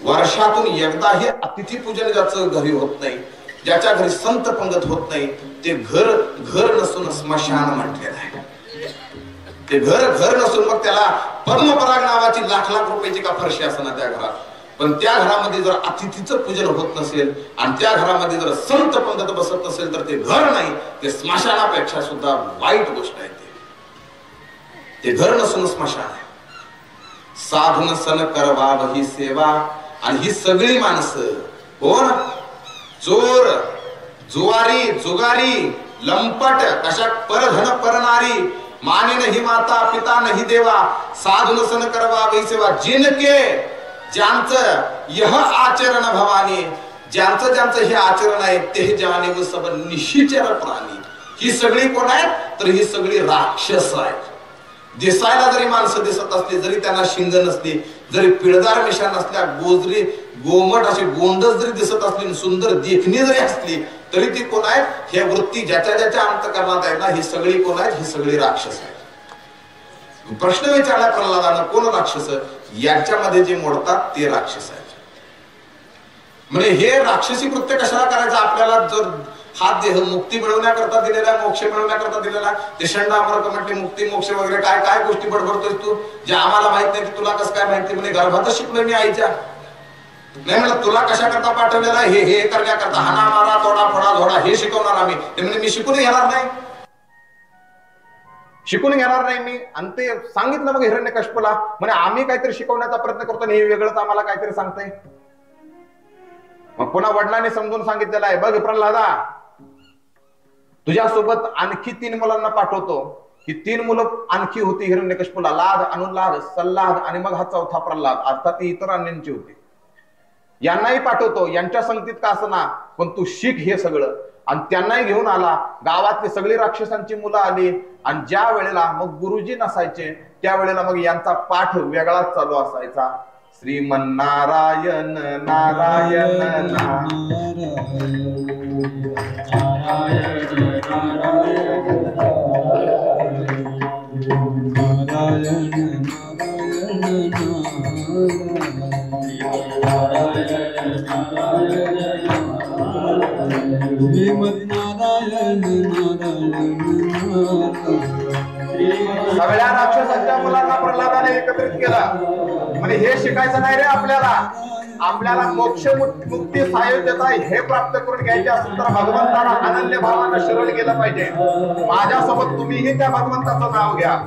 वर्षातून एकदा हे अतिथी पूजन ज्याचं घरी होत नाही, ज्याच्या घरी संत पंगत होत नाही, ते घर घर नसून स्मशान म्हटलेलं आहे. ते घर नसून मग त्याला पद्मपराग नावाची लाख लाख रुपयाची का फरशी असणार त्या घरात, पण त्या घरामध्ये जर अतिथीचं पूजन होत नसेल आणि त्या घरामध्ये जर संत पंगत बसत नसेल तर ते घर नाही, ते स्मशानापेक्षा सुद्धा वाईट गोष्ट आहे. ते घर नसून स्मशान आहे. साधून सन करवावही सेवा. आणि ही सगळी माणसं कोण? चोर, जुवारी, जुगारी, लंपट, कशा परधन परनारी, माने नाही माता पिता नाही देवा, साधून सन करवावही सेवा. जिनके ज्यांचं यह आचरण भवानी, ज्यांचं ज्यांचं हे आचरण आहे ते जाणे व सब निशिचर प्राणी. ही सगळी कोण आहेत? तर ही सगळी राक्षस आहेत. दिसायला जरी माणसं दिसत असली, जरी त्यांना शिंग नसली, जरी पिळदार मिशा नसल्या, गोजरी गोमट अशी गोंडस जरी दिसत असली, सुंदर देखणी जरी असली, तरी ती कोण आहेत? हे वृत्ती ज्याच्या ज्याच्या अंतकरणात आहे ना, ही सगळी कोण आहेत? ही सगळी राक्षस आहेत. प्रश्न विचारला प्रल्हादानं, कोण राक्षस? यांच्यामध्ये जे मोडतात ते राक्षस आहेत. म्हणजे हे राक्षसी कृत्य कशाला करायचं? आपल्याला जर हा देह मुक्ती मिळवण्याकरता दिलेला, मोक्ष मिळवण्याकरता दिलेला, ते षंड अमरक म्हटले मुक्ती मोक्ष वगैरे काय काय गोष्टी बडबडतोय तू, जे आम्हाला माहित नाही, तुला कसं काय माहिती? म्हणजे गर्भातच शिकलोय मी आईच्या. नाही म्हणलं तुला कशा करता पाठवलेला? हे करण्याकरता, हाना मारा तोडा फोडा झोडा हे शिकवणार आम्ही. ते म्हणजे मी शिकून घेणार नाही, शिकून घेणार नाही मी. आणि ते सांगितलं मग हिरण्यकश्यपूला, म्हणजे आम्ही काहीतरी शिकवण्याचा प्रयत्न करतो आणि हे वेगळंच आम्हाला काहीतरी सांगतंय. मग पुन्हा वडिलांनी समजून सांगितलेलं आहे, बघ प्रल्हादा, तुझ्यासोबत आणखी 3 मुलांना पाठवतो. ही 3 मुलं आणखी होती हिरण्यकश्यपूला, लाद, अनुलाद, सल्लाद आणि मग हा चौथा प्रल्हाद, अर्थात इतर अन्यांची होती. यांनाही पाठवतो, यांच्या संगतीत का असना, पण तू शिक हे सगळं. आणि त्यांनाही घेऊन आला. गावातली सगळी राक्षसांची मुलं आली आणि ज्या वेळेला मग गुरुजी नसायचे त्यावेळेला मग यांचा पाठ वेगळाच चालू असायचा. श्रीमन्नारायण नारायण नारायण सगळ्या राक्षसांच्या मुलांना प्रल्हादाने एकत्रित केला. म्हणजे हे शिकायचं नाही रे आपल्याला. आपल्याला मोक्ष मुक्ती सायुज्यता हे प्राप्त करून घ्यायचे असेल तर भगवंताला अनन्य भावानं शरण गेलं पाहिजे. माझ्यासोबत तुम्हीही त्या भगवंताचं नाव घ्या.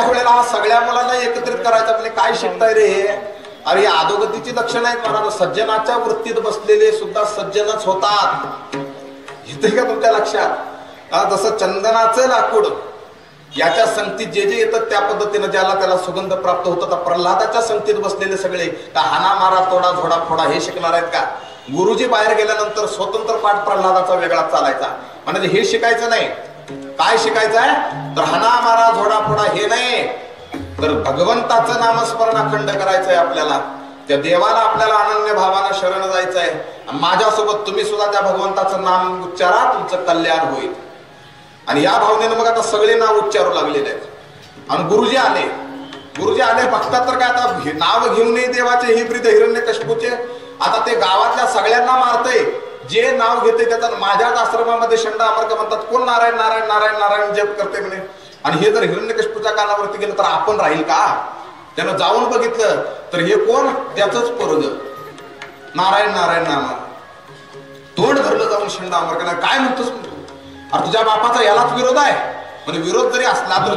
वेळेला हा सगळ्या मुलांना एकत्रित करायचा म्हणजे काय शिकताय रे? अरे ही अधोगतीची लक्षणं आहेत महाराज. सज्जनाच्या वृत्तीत बसलेले सुद्धा सज्जनच होतात. येते का तुमच्या लक्षात? जसं चंदनाचं लाकूड याच्या संगतीत जे जे येतात त्या पद्धतीनं ज्याला त्याला सुगंध प्राप्त होतो. तर प्रल्हादाच्या संगतीत बसलेले सगळे का हाना मारा तोडा झोडा फोडा हे शिकणार आहेत का? गुरुजी बाहेर गेल्यानंतर स्वतंत्र पाठ प्रल्हादाचा वेगळा चालायचा. म्हणजे हे शिकायचं नाही. काय शिकायचं आहे? तर हाना मारा झोडा फोडा हे नाही, तर भगवंताचं नामस्मरण अखंड करायचंय आपल्याला. त्या देवाला आपल्याला अनन्य भावानं शरण जायचंय. माझ्यासोबत तुम्ही सुद्धा त्या भगवंताचं नाम उच्चारा, तुमचं कल्याण होईल. आणि या भावनेनं मग आता सगळे नाव उच्चारू लागलेले आहेत. आणि गुरुजी आले बघतात तर काय आता नाव घेऊनही देवाचे ही प्रीत हिरण्यकश्यपूचे. आता ते गावातल्या सगळ्यांना मारतय. जे नाव घेते त्याचा माझ्याच आश्रमामध्ये शंडा अमर्क म्हणतात. कोण नारायण नारायण नारायण नारायण जप करते म्हणे. आणि हे जर हिरण्यकश्यपूच्या कानावरती गेलं तर आपण राहील का? त्यानं जाऊन बघितलं तर हे कोण? त्याचंच पोरग नारायण नारायण नामा तोंड धरलं जाऊन शंडा अमर्क. काय म्हणतोस तू? अरे तुझ्या बापाचा यालाच विरोध आहे. म्हणजे विरोध जरी असला तर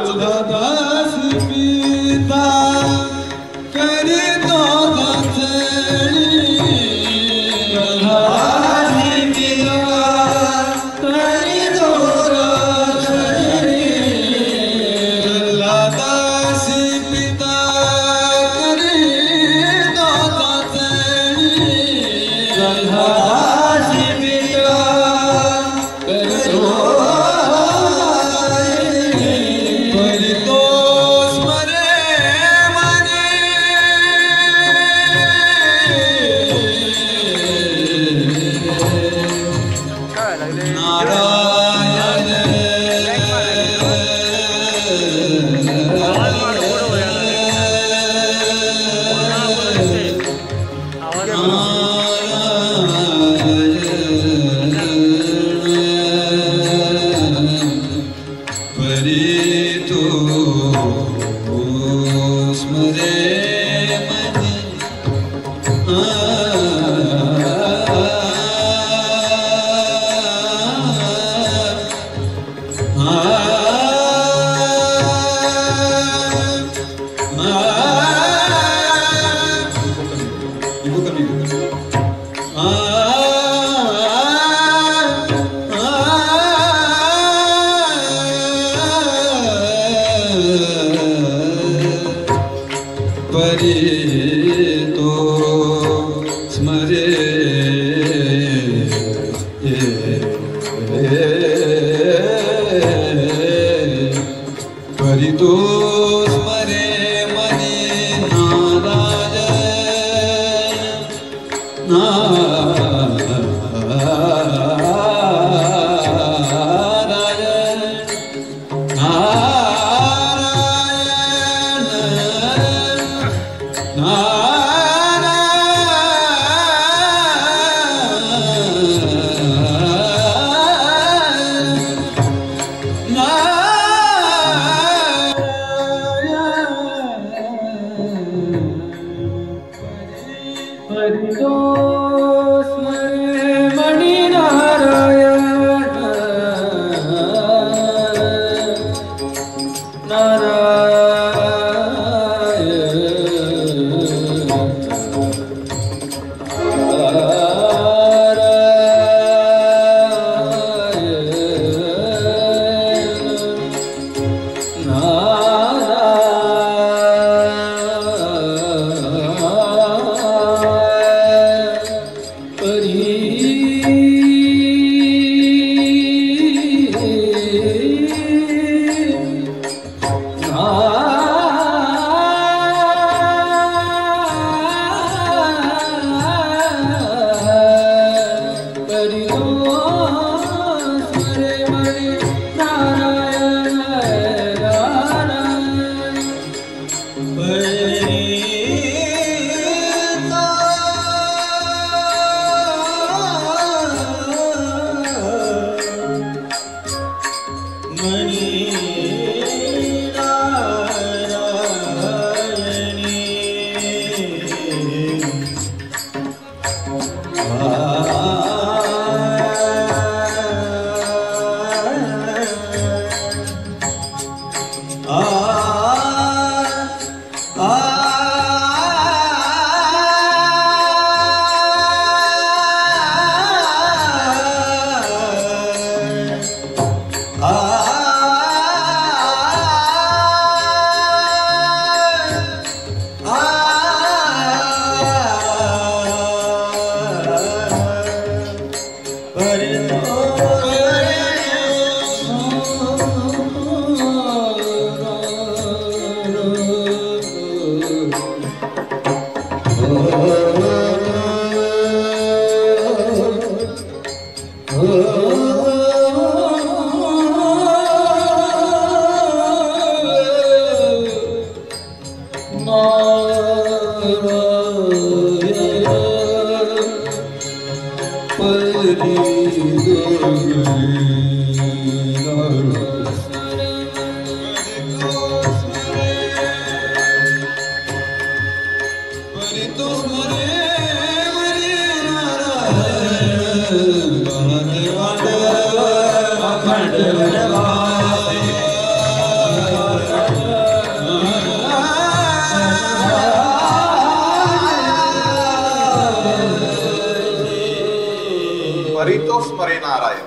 स्मरितो स्मरे नारायण.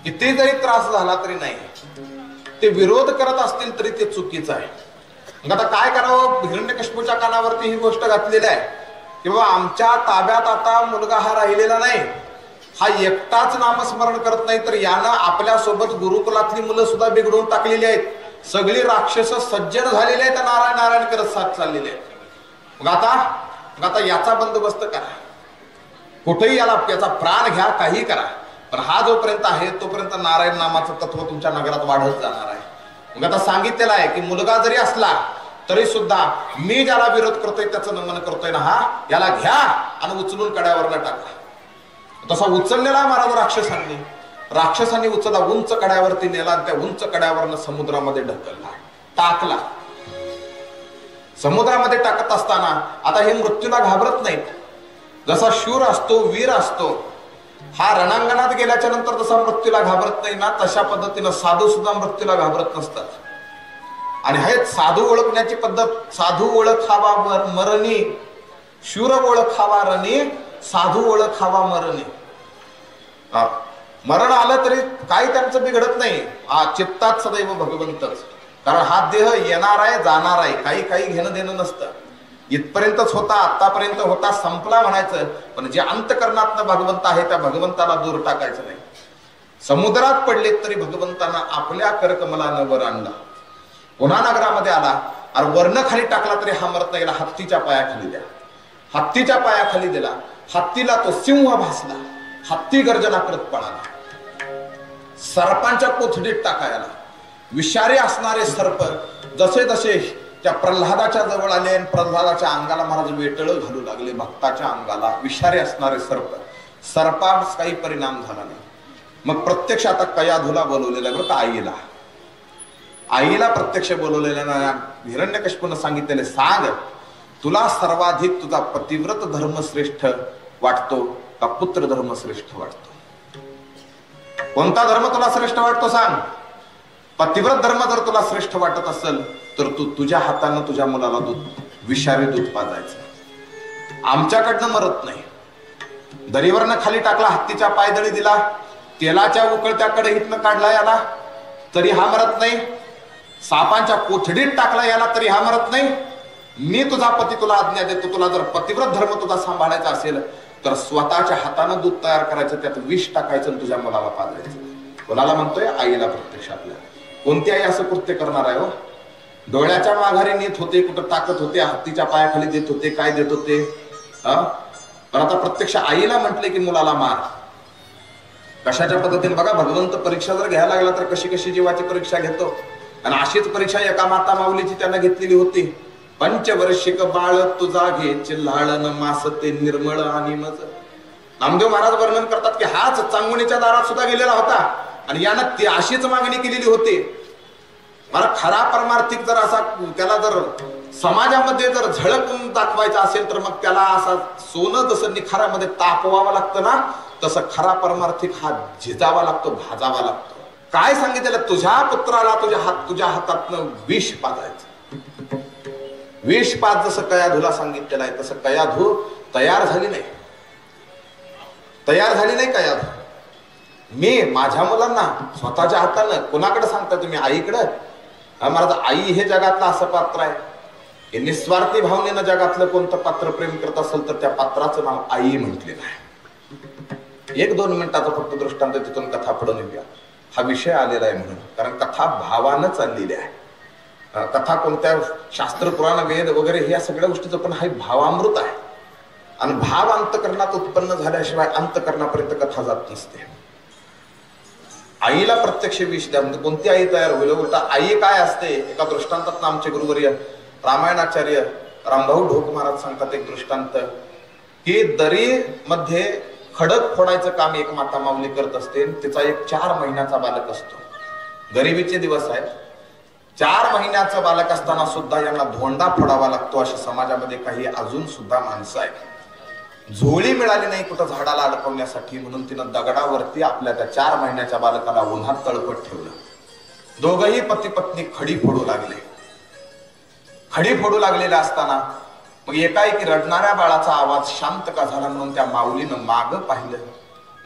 किती जरी त्रास झाला तरी नाही, ते विरोध करत असतील तरी ते चुकीचं आहे. मग आता काय करावं? हिरण्यकश्यपूच्या कानावरती ही गोष्ट घातलेली आहे की बाबा आमच्या ताब्यात आता मुलगा हा राहिलेला नाही, हा एकटाच नामस्मरण करत नाही तर यानं आपल्या सोबत गुरुकुलातली मुलं सुद्धा बिघडवून टाकलेली आहेत. सगळी राक्षस सज्जन झालेली आहेत, नारायण नारायण करत साथ चाललेले आहेत. मग आता याचा बंदोबस्त करा, कुठेही याचा प्राण घ्या, काही करा, पण हा जोपर्यंत आहे तोपर्यंत नारायण नामाचं तत्व तुमच्या नगरात वाढत जाणार आहे. मग आता सांगितलेलं आहे की मुलगा जरी असला तरी सुद्धा मी ज्याला विरोध करतोय त्याचं नमन करतोय ना, हा याला घ्या आणि उचलून कड्यावरला टाका. तसा उचललेला महाराज राक्षसांनी उचलला, उंच कड्यावरती नेला आणि त्या उंच कड्यावरनं समुद्रामध्ये ढकलला, टाकला. समुद्रामध्ये टाकत असताना आता हे मृत्यूला घाबरत नाहीत. जसा शूर असतो, वीर असतो, हा रणांगणात गेल्याच्या नंतर जसा मृत्यूला घाबरत नाही ना, तशा पद्धतीनं साधू सुद्धा मृत्यूला घाबरत नसतात. आणि हे साधू ओळखण्याची पद्धत, साधू ओळखावा मरणी, शूर ओळखावा रणी, साधू ओळखावा मरणी. मरण आलं तरी काही त्यांचं बिघडत नाही, चित्तात सदैव भगवंतच. कारण हा देह येणार आहे, जाणार आहे, काही घेणं देणं नसतं. इथपर्यंतच होता, आतापर्यंत होता, संपला म्हणायचं, पण जे अंतकरणातनं भगवंत आहे त्या भगवंताला दूर टाकायचं नाही. समुद्रात पडले तरी भगवंतांना आपल्या करकमलानं वर आणला. पुन्हा नगरामध्ये आला आणि वर्ण खाली टाकला तरी हा मरत नाही, हत्तीच्या पायाखाली द्या. हत्तीच्या पायाखाली दिला, हत्तीला तो सिंह भासला, हत्ती गर्जना करत पळाला. सर्पांच्या कोथडीत टाकायला विषारी असणारे सर्प जसे जसे त्या प्रल्हादाच्या जवळ आले आणि प्रल्हादाच्या अंगाला महाराज वेटळ घालू लागले, भक्ताच्या अंगाला विषारी असणारे सर्पास काही परिणाम झाला नाही. मग प्रत्यक्ष आता कयाधूला बोलवलेला बरं का, आईला प्रत्यक्ष बोलवलेल्या हिरण्यकश्यपूने सांगितलेले, सांग तुला सर्वाधिक तुझा पतिव्रत धर्म श्रेष्ठ वाटतो का पुत्र धर्म श्रेष्ठ वाटतो? कोणता धर्म तुला श्रेष्ठ वाटतो सांग. पतिव्रत धर्म जर तुला श्रेष्ठ वाटत असेल तर तू तुझ्या हातानं तुझ्या मुलाला विषारी दूध पाजायचं. आमच्याकडनं मरत नाही. दरीवरनं खाली टाकला, हत्तीच्या पायदळी दिला, तेलाच्या उकळत्याकडे इथनं काढला याला तरी हा मरत नाही. सापांच्या कोठडीत टाकला याला तरी हा मरत नाही. मी तुझा पती तुला आज्ञा देतो, तुला जर पतिव्रत धर्म तुझा सांभाळायचा असेल तर स्वतःच्या हातानं दूध तयार करायचं, त्यात विष टाकायचं आणि तुझ्या मुलाला पाजायचं. कोणाला म्हणतोय? आईला. प्रत्यक्ष आपल्या कोणती आई असं कृत्य करणार आहे हो? डोळ्याच्या माघारी नेत होते, कुठं टाकत होते, हत्तीच्या पायाखाली देत होते, काय देत होते. पण आता प्रत्यक्ष आईला म्हटले की मुलाला मार. कशाच्या पद्धतीने बघा, भगवंत परीक्षा जर घ्यायला लागला तर कशी कशी जीवाची परीक्षा घेतो. आणि अशीच परीक्षा एका माता माऊलीची त्यांना घेतलेली होती. पंचवर्षिक बाळ तुझा घे चिल्हाळन मासते निर्मळ आणि मज. नामदेव महाराज वर्णन करतात की हाच चांगुणीच्या दारात सुद्धा गेलेला होता आणि यानं ती अशीच मागणी केलेली होती. मला खरा परमार्थिक जर असा त्याला जर समाजामध्ये जर झळकून दाखवायचा असेल तर मग त्याला असा सोनं जसं निखारामध्ये तापवावं लागतं ना, तसं खरा परमार्थिक हा झिजावा लागतो, भाजावा लागतो. काय सांगितलं? तुझ्या पुत्राला तुझ्या हातातनं विष पाजायचं. विष पाज जसं कयाधूला सांगितलेलं आहे तसं कयाधू तयार झाली नाही. कयाधू. मी माझ्या मुलांना स्वतःच्या हातानं, कोणाकडे सांगता तुम्ही? आईकडं. महाराज, आई हे जगातलं असं पात्र आहे की निस्वार्थी भावनेनं जगातलं कोणतं पात्र प्रेम करत असेल तर त्या पात्राचं नाव आई म्हटलेलं आहे. 1-2 मिनिटाचा फक्त दृष्टांत तिथून कथा पडून येऊया. हा विषय आलेला आहे म्हणून, कारण कथा भावानं चाललेली आहे. कथा कोणत्या शास्त्र पुराण वेद वगैरे ह्या सगळ्या गोष्टीचं पण हा भावामृत आहे. आणि भाव अंतकरणात उत्पन्न झाल्याशिवाय अंतकरणापर्यंत कथा जात नसते. आईला प्रत्यक्ष विष द्या म्हणजे कोणती आई तयार होईल. उलटा आई काय असते एका दृष्टांतात आमचे गुरुवर्य रामायणाचार्य रामभाऊ ढोक महाराज सांगतात एक दृष्टांत की दरी मध्ये खडक फोडायचं काम एक माता माऊली करत असते. तिचा एक 4 महिन्याचा बालक असतो. गरिबीचे दिवस आहेत. 4 महिन्याचा बालक असताना सुद्धा यांना धोंडा फोडावा लागतो. अशा समाजामध्ये काही अजून सुद्धा माणसं आहेत. झोळी मिळाली नाही कुठं झाडाला अडकवण्यासाठी म्हणून तिनं दगडावरती आपल्या त्या 4 महिन्याच्या बालकाला उन्हात तळपत ठेवलं. दोघही पती पत्नी खडी फोडू लागले. खडी फोडू लागलेला असताना मग एकाएकी रडणाऱ्या बाळाचा आवाज शांत का झाला म्हणून त्या माऊलीनं मागं पाहिलं.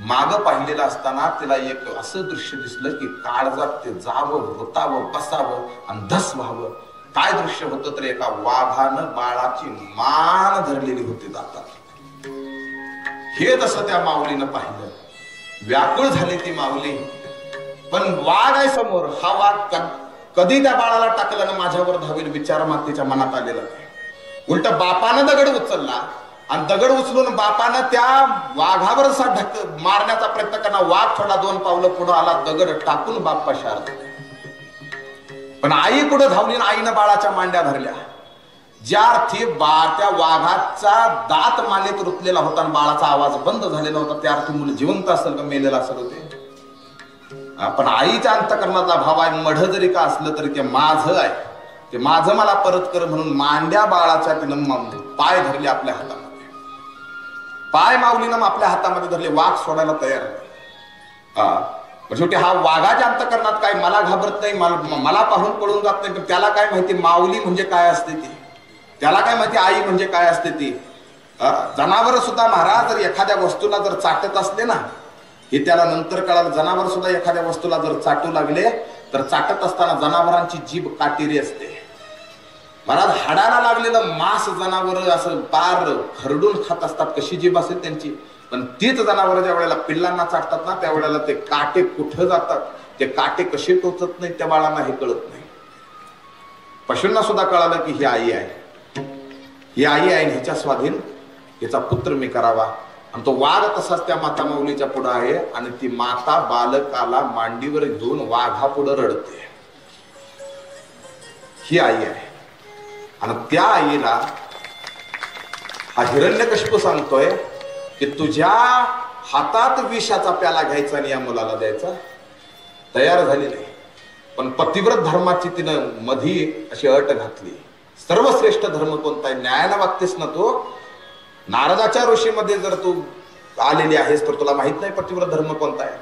मागं पाहिलेलं असताना तिला एक असं दृश्य दिसलं की काळजात ते जावं होतावं बसावं आणि धस व्हावं. काय दृश्य होतं तर एका वाघानं बाळाची मान धरलेली होती दातात. हे तसं त्या माऊलीनं पाहिलं. व्याकुळ झाली ती माऊली. पण वाघ आहे समोर. हा वाघ कधी त्या बाळाला टाकलं ना माझ्यावर धावेल विचार मातेच्या मनात आलेला नाही. उलट बापानं दगड उचलला आणि दगड उचलून बापानं त्या वाघावर मारण्याचा प्रयत्न करणार. वाघ थोडा 2 पावलं पुढे आला. दगड टाकून बाप पशार. पण आई पुढे धावली. आईनं बाळाच्या मांड्या धरल्या. ज्या अर्थी त्या वाघाचा दात मानेत रुतलेला होता आणि बाळाचा आवाज बंद झालेला होता त्या अर्थी मुलं जिवंत असेल का मेलेला असेल होते. पण आईच्या अंतकरणातला भाव आहे मढ जरी का असलं तरी ते माझं आहे. ते माझं मला परत कर म्हणून मांड्या बाळाच्या तिनं पाय धरले आपल्या हातामध्ये. पाय माऊलीनं आपल्या हातामध्ये धरले. वाघ सोडायला तयार नाही. शेवटी हा वाघाच्या अंतकरणात काय मला घाबरत नाही मला पाहून पळून जात नाही. पण त्याला काय माहिती माऊली म्हणजे काय असते ती. त्याला काय माहिती आई म्हणजे काय असते ती. जनावर सुद्धा महाराज जर एखाद्या वस्तूला जर चाटत असले ना हे त्याला नंतर कळालं. जनावर सुद्धा एखाद्या वस्तूला जर चाटू लागले तर चाटत असताना जनावरांची जीभ काटेरी असते. महाराज हाडाला लागलेलं मांस जनावर असं पार खरडून खात असतात. कशी जीभ असेल त्यांची. पण तीच जनावर ज्या वेळेला पिल्लांना चाटतात ना त्यावेळेला ते काटे कुठं जातात ते काटे कसे टोचत नाही त्या बाळांना हे कळत नाही. पशूंना सुद्धा कळालं की ही आई आहे. ही आई आहे ह्याच्या स्वाधीन हिचा पुत्र मी करावा. आणि तो वाघ तसाच त्या माता माऊलीच्या पुढे आहे. आणि ती माता बालकाला मांडीवर घेऊन वाघा पुढे रडते. ही आई आहे. आणि त्या आईला हा हिरण्यकशिपू सांगतोय की तुझ्या हातात विषाचा प्याला घ्यायचा आणि या मुलाला द्यायचा. तयार झाली नाही. पण पतिव्रत धर्माची तिनं मधी अशी अट घातली. सर्वश्रेष्ठ धर्म कोणता आहे न्यायाला वागतेस ना तू. नारदाच्या ऋषीमध्ये जर तू आलेली आहेस तर तुला माहित नाही पतिव्रत धर्म कोणता आहे.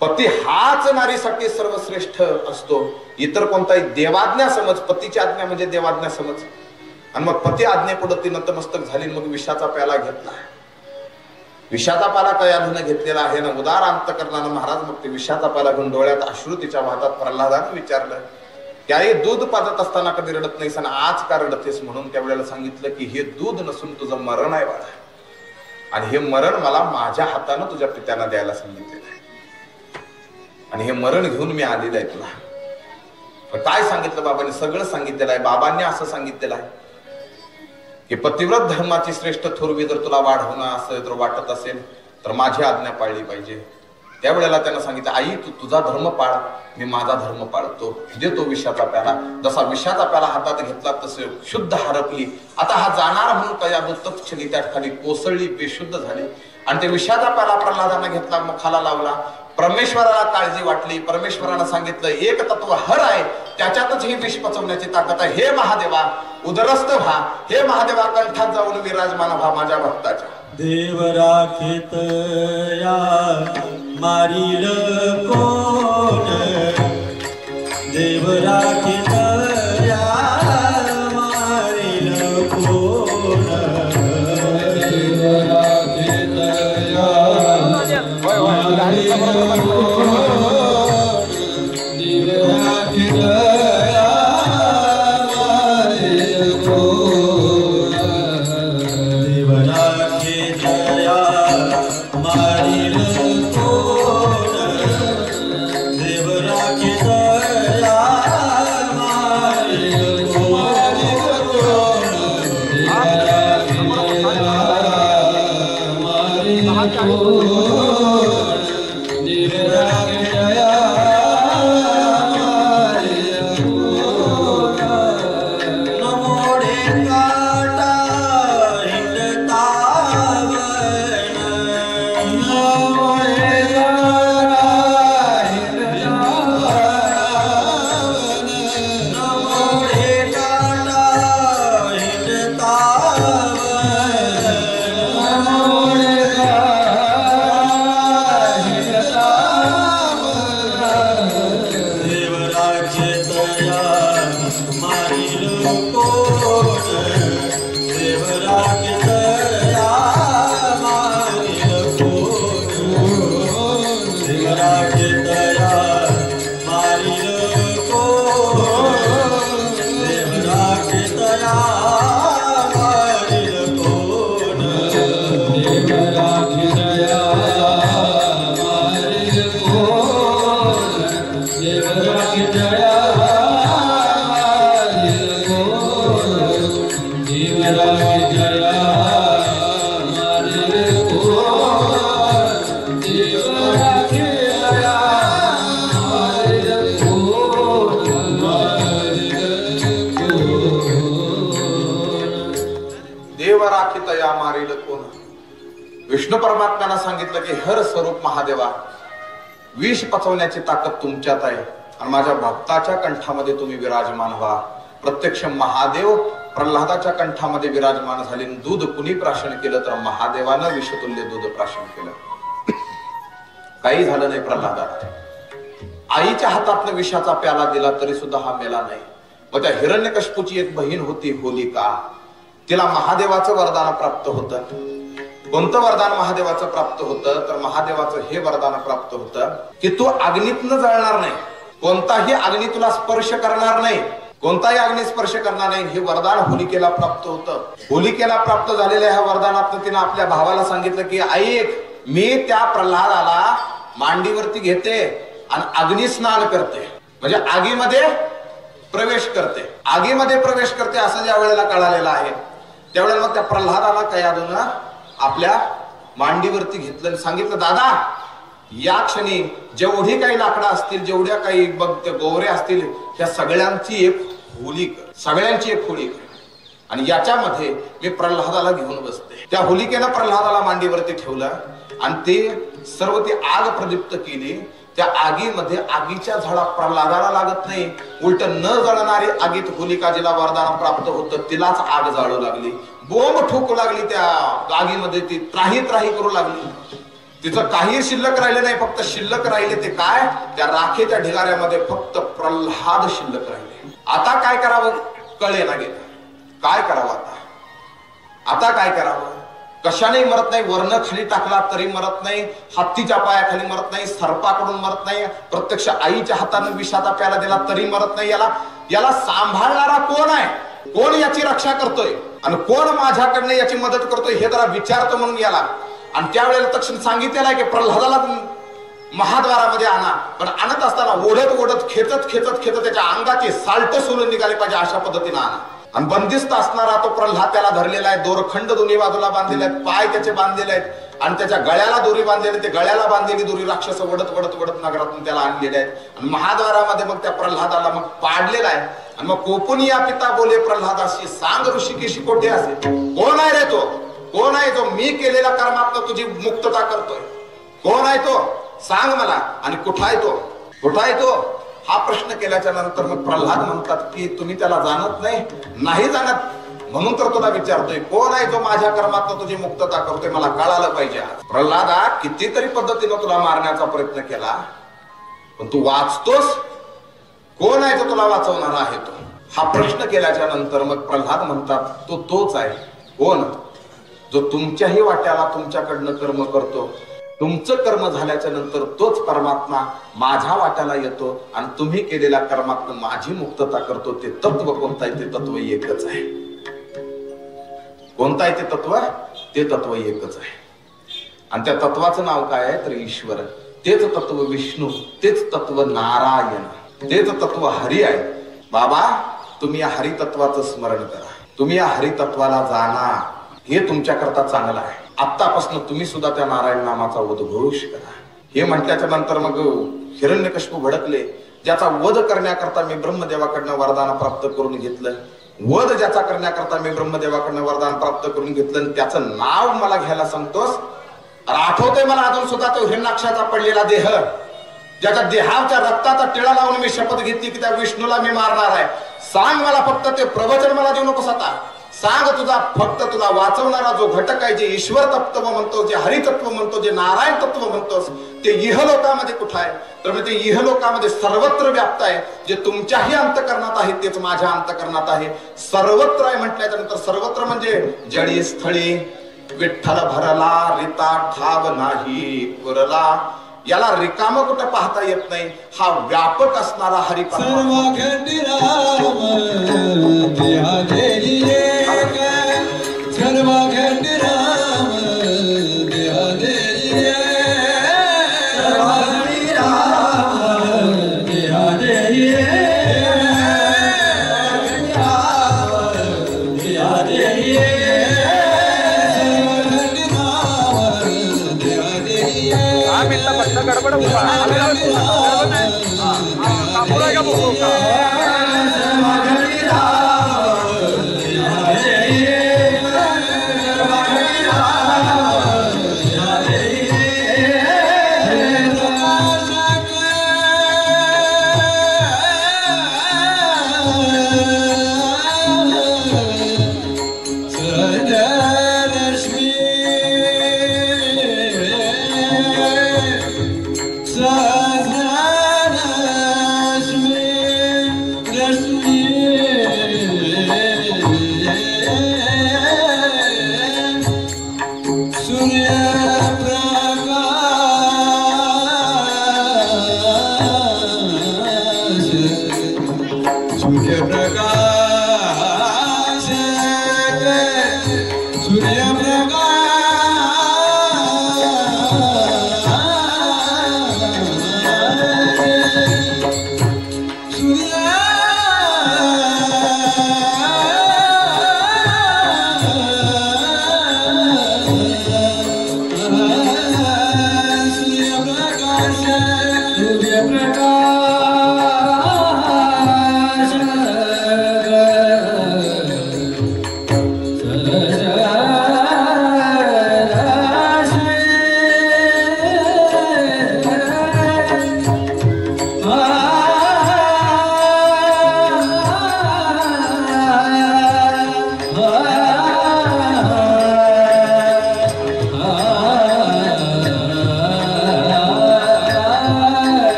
पती हाच नारीसाठी सर्वश्रेष्ठ असतो. इतर कोणताही देवाज्ञा समज. पतीची आज्ञा म्हणजे देवाज्ञा समज. आणि मग पती आज्ञेपुढे ती नतमस्तक झाली. मग विषाचा प्याला घेतला. विषाचा पाला कयाधून घेतलेला आहे ना उदार अंतकरणानं महाराज. मग ते विषाचा पाला घेऊन डोळ्यात अश्रू तिच्या वाहतात. प्रल्हादानं विचारलं त्याही दूध पाजत असताना कधी रडत नाहीस आणि आज का रडतेस म्हणून त्यावेळेला सांगितलं की हे दूध नसून तुझं मरण आहे बाळा. आणि हे मरण मला माझ्या हातानं तुझ्या पित्याला द्यायला सांगितलेलं आहे. आणि हे मरण घेऊन मी आलेलं आहे तुला. पण काय सांगितलं बाबांनी सगळं सांगितलेलं आहे. बाबांनी असं सांगितलेलं आहे की पतिव्रत धर्माची श्रेष्ठ थोरवी जर तुला वाढवणं असं जर वाटत असेल तर माझी आज्ञा पाळली पाहिजे. त्यावेळेला त्यानं सांगितलं आई तू तुझा धर्म पाळ मी माझा धर्म पाळतो. म्हणजे तो विषाचा प्याला. जसा विषाचा प्याला हातात घेतला तसे शुद्ध हरपली. आता हा जाणार म्हणून कया तत्क्षणी त्या ठिकाणी कोसळली बेशुद्ध झाली. आणि ते विषाचा प्याला प्रल्हादानं घेतला मुखाला लावला. परमेश्वराला काळजी वाटली. परमेश्वरानं सांगितलं एक तत्व हर आहे त्याच्यातच ही विष पचवण्याची ताकद आहे. हे महादेवा उदरस्त व्हा. हे महादेवा कंठात जाऊन विराजमान व्हा माझ्या भक्ताच्या. देव राखित या मारील कोण. देव राखित या मारील कोण. देव राखित या मारील कोण. देव राखित या मारील कोण. देव राखित या मारील कोण. देव राखित या विष्णू परमात्म्याला सांगितलं की हर स्वरूप महादेवा, विष पचवण्याची ताकद तुमच्यात आहे आणि माझ्या भक्ताच्या कंठामध्ये तुम्ही विराजमान व्हा. प्रत्यक्ष महादेव प्रल्हादाच्या कंठामध्ये विराजमान झाले. दूध कुणी प्राशन केलं तर महादेवानं विषतुल्य दूध प्राशन केलं. काही झालं नाही प्रल्हादाला. आईच्या हातातनं विषाचा प्याला दिला तरी सुद्धा हा मेला नाही. मग त्या हिरण्यकश्यपूची एक बहीण होती होलिका, तिला महादेवाचं वरदान प्राप्त होतं. कोणतं वरदान महादेवाचं प्राप्त होतं तर महादेवाचं हे वरदान प्राप्त होतं की तू अग्नीतनं जळणार नाही, कोणताही अग्नी तुला स्पर्श करणार नाही, कोणताही अग्नी स्पर्श करणार नाही, हे वरदान होलिकेला प्राप्त होतं. होलिकेला प्राप्त झालेल्या ह्या वरदानात तिने आपल्या भावाला सांगितलं की ऐक, मी त्या प्रल्हादाला मांडीवरती घेते आणि अग्नी स्नान करते, म्हणजे आगीमध्ये प्रवेश करते, आगीमध्ये प्रवेश करते असं ज्या वेळेला कळालेलं आहे त्यावेळेला मग त्या प्रल्हादाला कयाधून आपल्या मांडीवरती घेतलं आणि सांगितलं, दादा या क्षणी जेवढी काही लाकडं असतील, जेवढ्या काही बघ गोवरे असतील, त्या सगळ्यांची एक होळी कर, सगळ्यांची एक होळी कर आणि याच्यामध्ये मी प्रल्हादाला घेऊन बसते. त्या होलिकेनं प्रल्हादाला मांडीवरती ठेवलं आणि ते सर्व ती आग प्रदीप्त केली. त्या आगीमध्ये आगीच्या झाडा प्रल्हादाला लागत नाही, उलट न जळणारी आगीत होलिका जिला वरदान प्राप्त होतं तिलाच आग जाळू लागली, बोंब ठोकू लागली. त्या आगीमध्ये ती त्राही त्राही करू लागली. तिचं काही शिल्लक राहिले नाही, फक्त शिल्लक राहिले ते काय, त्या राखेच्या ढिगाऱ्यामध्ये फक्त प्रल्हाद शिल्लक राहिले. आता काय करावं कळे ना गेलं. काय करावं आता काय करावं? कशाने मरत नाही, वर्ण खाली टाकला तरी मरत नाही, हत्तीच्या पायाखाली मरत नाही, सर्पाकडून मरत नाही, प्रत्यक्ष आईच्या हाताने विषाचा प्याला दिला तरी मरत नाही. याला सांभाळणारा कोण आहे, कोण याची रक्षा करतोय आणि कोण माझ्याकडनं याची मदत करतोय हे जरा विचारतो म्हणून याला. आणि त्यावेळेला तक्षण सांगितलेलं आहे की प्रल्हादाला महाद्वारामध्ये आणा, पण आणत असताना ओढत ओढत खेचत खेचत खेचत त्याच्या अंगाची साल्ट सोलून निघाली पाहिजे अशा पद्धतीने आणा. आणि बंदिस्त असणारा तो प्रल्हाद त्याला धरलेला आहे, दोरखंड दोन्ही बाजूला बांधलेले आहेत, पाय त्याचे बांधलेले आहेत आणि त्याच्या गळ्याला दोरी बांधलेली, ते गळ्याला बांधलेली दोरी राक्षस वडत वडत वडत नगरातून त्याला आणलेले आहेत. आणि महाद्वारामध्ये मग त्या प्रल्हादाला मग पाडलेला आहे. आणि मग कोपून या पिता बोले प्रल्हादाशी, सांग ऋषिकेशी कोठे असे, कोण आहे रे तो, कोण आहे तो मी केलेल्या कर्मातनं तुझी मुक्तता करतोय, कोण आहे तो सांग मला आणि कुठं आहे तो, कुठं आहे तो. हा प्रश्न केल्याच्या नंतर मग प्रल्हाद म्हणतात की तुम्ही त्याला जाणत नाही जाणत, म्हणून तर तुला विचारतोय कोण आहे जो माझ्या कर्मातनं तुझी मुक्तता करतोय, मला कळालं पाहिजे. प्रल्हादा कितीतरी पद्धतीनं तुला मारण्याचा प्रयत्न केला पण तू वाचतोस, कोण आहे तो तुला वाचवणारा आहे तो. हा प्रश्न केल्याच्या नंतर मग प्रल्हाद म्हणतात तो तोच आहे, कोण, जो तुमच्याही वाट्याला तुमच्याकडनं कर्म करतो, तुमचं कर्म झाल्याच्या नंतर तोच परमात्मा माझ्या वाट्याला येतो आणि तुम्ही केलेल्या कर्मातनं माझी मुक्तता करतो. ते तत्व कोणतं आहे, ते तत्व एकच आहे. कोणतं आहे ते तत्व, ते तत्व एकच आहे. आणि त्या तत्वाचं नाव काय आहे तर ईश्वर. तेच तत्व विष्णू, तेच तत्व नारायण, तेच तत्व हरी आहे. बाबा तुम्ही या हरितत्वाचं स्मरण करा. तुम्ही या हरितत्वाला जाणा, हे तुमच्याकरता चांगलं आहे. आत्तापासून तुम्ही सुद्धा त्या नारायण नामाचा उद्घोष करा. हे म्हटल्याच्या नंतर मग हिरण्यकशिपू भडकले. ज्याचा वध करण्याकरता मी ब्रह्मदेवाकडनं वरदान प्राप्त करून घेतलं, वध ज्याचा करण्याकरता मी ब्रह्मदेवाकडनं वरदान प्राप्त करून घेतलं, आणि त्याचं नाव मला घ्यायला सांगतोस. आठवतोय मला अजून सुद्धा तो हिरण्याक्षाचा पडलेला देह, ज्याच्या देहाच्या रक्ताचा टिळा लावून मी शपथ घेतली की त्या विष्णूला मी मारणार आहे. सांग मला फक्त ते प्रवचन मला देऊ नकोस आता. सांग तुझा फक्त तुला वाचवणारा जो घटक आहे, जे ईश्वर तत्व म्हणतो, जे हरितत्व म्हणतो, जे नारायण तत्व म्हणतोस, ते इहलोकामध्ये कुठं आहे? तर मी ते इहलोकामध्ये सर्वत्र व्याप्त आहे. जे तुमच्याही अंतकरणात आहे तेच माझ्या अंतकरणात आहे. सर्वत्र आहे म्हटल्याच्या नंतर सर्वत्र म्हणजे जडी स्थळी विठ्ठल भरला, रिता ठाव नाही पुरला. याला रिकाम कुठं पाहता येत नाही. हा व्यापक असणारा हरी सर्वाखंडी राम देहा देई एक, सर्वाखंडी राम देहा देई एक, सर्वाखंडी राम देहा देई एक, देहा देई एक, सर्वाखंडी राम देहा देई एक. गडबड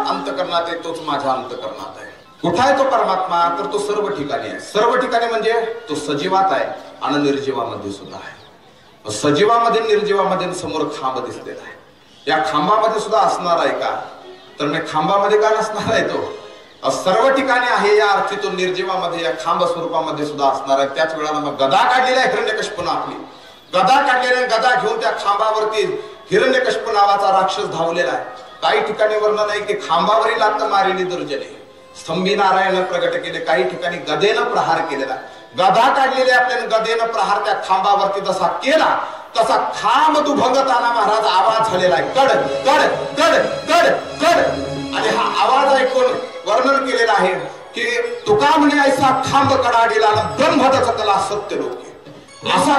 अंतकरणात आहे तोच माझ्या अंतकरणात आहे. कुठं आहे तो परमात्मा? तर तो सर्व ठिकाणी आहे. सर्व ठिकाणी म्हणजे तो सजीवात आहे आणि निर्जीवामध्ये सुद्धा आहे. सजीवामध्ये निर्जीवामध्ये समोर खांब दिसलेला आहे. या खांबामध्ये सुद्धा असणार आहे का? तर मी खांबामध्ये का नसणार आहे? तो सर्व ठिकाणी आहे. या अर्थी तो निर्जीवामध्ये या खांब स्वरूपामध्ये सुद्धा असणार आहे. त्याच वेळेला मग गदा काढलेला आहे हिरण्यकशिपूने. आपली गदा काढलेली, गदा घेऊन त्या खांबावरती हिरण्यकशिपू नावाचा राक्षस धावलेला आहे. काही ठिकाणी वर्णन आहे की खांबावरील लात मारिली दुर्जने, स्तंभी नारायण प्रगट केले. काही ठिकाणी गदेनं प्रहार केलेला. गदा काढलेले आपल्याला गदेनं प्रहार त्या खांबावरती जसा केला तसा खांब दुभंगताना महाराज आवाज झालेला आहे. कड कड कड कड कड. आणि हा आवाज ऐकून वर्णन केलेलं आहे की तुका म्हणे ऐसा खांब कडाडीला ब्रह्मदच कला सत्य लोके. असा